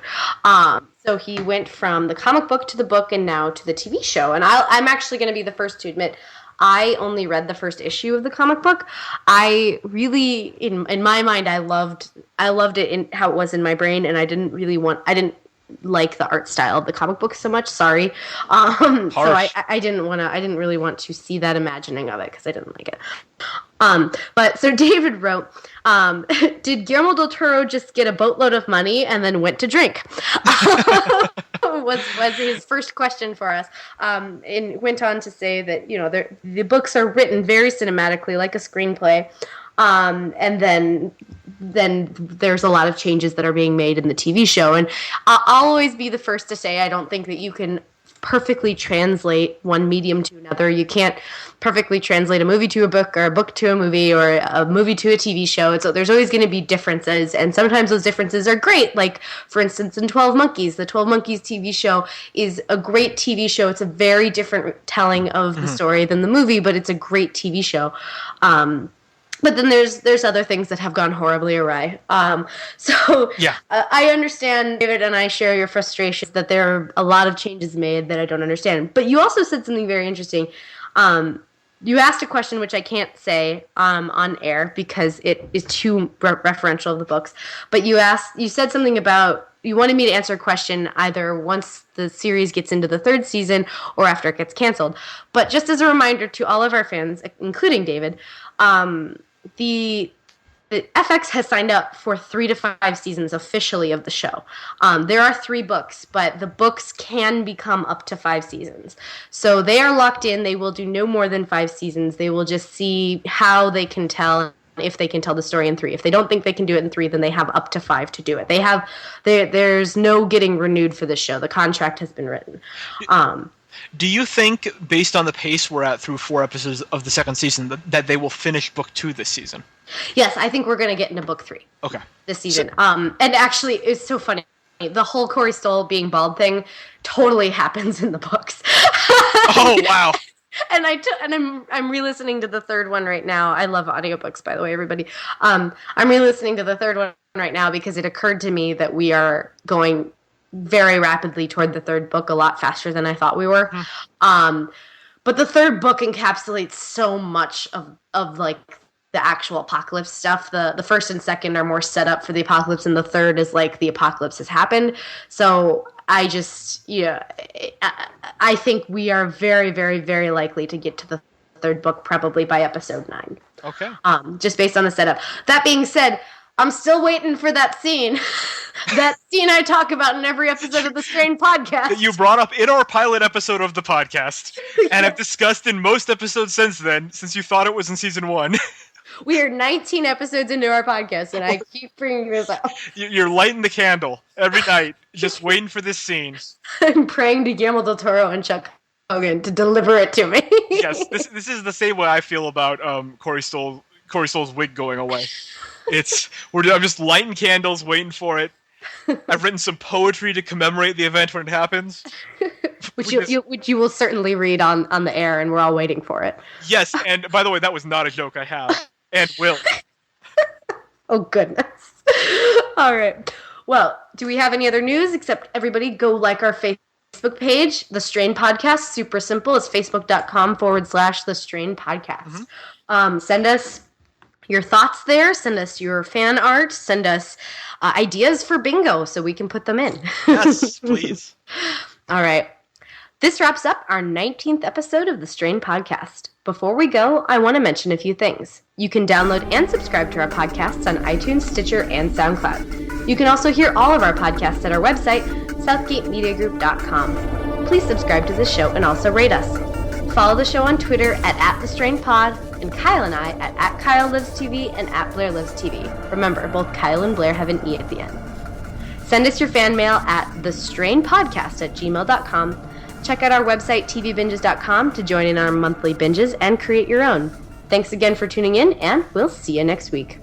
So he went from the comic book to the book and now to the TV show. And I'm actually going to be the first to admit, I only read the first issue of the comic book. I really, in my mind, I loved it in how it was in my brain, and I didn't like the art style of the comic book so much. Sorry. So I didn't really want to see that imagining of it because I didn't like it. But so David wrote, did Guillermo del Toro just get a boatload of money and then went to drink? was his first question for us. And went on to say that, the books are written very cinematically, like a screenplay. And then there's a lot of changes that are being made in the TV show. And I'll always be the first to say I don't think that you can perfectly translate one medium to another. You can't perfectly translate a movie to a book or a book to a movie or a movie to a TV show. So there's always going to be differences, and sometimes those differences are great. Like, for instance, in 12 Monkeys, the 12 Monkeys TV show is a great TV show. It's a very different telling of the story than the movie, but it's a great TV show. But then there's other things that have gone horribly awry. I understand, David, and I share your frustration that there are a lot of changes made that I don't understand. But you also said something very interesting. You asked a question which I can't say on air because it is too referential of the books. But you said something about, you wanted me to answer a question either once the series gets into the third season or after it gets canceled. But just as a reminder to all of our fans, including David, the FX has signed up for 3 to 5 seasons officially of the show. There are 3 books, but the books can become up to 5 seasons. So they are locked in. They will do no more than 5 seasons. They will just see how they can tell, if they can tell the story in 3. If they don't think they can do it in 3, then they have up to 5 to do it. There's no getting renewed for this show. The contract has been written. Do you think, based on the pace we're at through 4 episodes of the second season, that they will finish book 2 this season? Yes, I think we're going to get into book 3. Okay. This season. And actually, it's so funny. The whole Corey Stoll being bald thing totally happens in the books. Oh, wow. And I'm re-listening to the third one right now. I love audiobooks, by the way, everybody. I'm re-listening to the third one right now because it occurred to me that we are going very rapidly toward the third book, a lot faster than I thought we were. But the third book encapsulates so much of like the actual apocalypse stuff. The first and second are more set up for the apocalypse, and the third is like the apocalypse has happened. So I think we are very, very, very likely to get to the third book probably by episode 9. Okay. Just based on the setup. That being said, I'm still waiting for that scene. That scene I talk about in every episode of the Strain podcast. That you brought up in our pilot episode of the podcast, and have discussed in most episodes since then, since you thought it was in season 1. We are 19 episodes into our podcast, and I keep bringing this up. You're lighting the candle every night, just waiting for this scene. I'm praying to Guillermo del Toro and Chuck Hogan to deliver it to me. Yes, this is the same way I feel about Corey Stoll's wig going away. I'm just lighting candles, waiting for it. I've written some poetry to commemorate the event when it happens. which you will certainly read on the air, and we're all waiting for it. Yes, and by the way, that was not a joke I have, and will. Oh, goodness. All right. Well, do we have any other news? Except everybody go like our Facebook page, The Strain Podcast. Super simple. It's facebook.com/The Strain Podcast. Send us your thoughts there. Send us your fan art. Send us ideas for bingo so we can put them in. Yes, please. All right. This wraps up our 19th episode of the Strain Podcast. Before we go, I want to mention a few things. You can download and subscribe to our podcasts on iTunes, Stitcher, and SoundCloud. You can also hear all of our podcasts at our website, southgatemediagroup.com. Please subscribe to the show and also rate us. Follow the show on Twitter at @TheStrainPod, and Kyle and I at KyleLivesTV and @BlairLivesTV. Remember, both Kyle and Blair have an E at the end. Send us your fan mail at thestrainpodcast@gmail.com. Check out our website, tvbinges.com, to join in our monthly binges and create your own. Thanks again for tuning in, and we'll see you next week.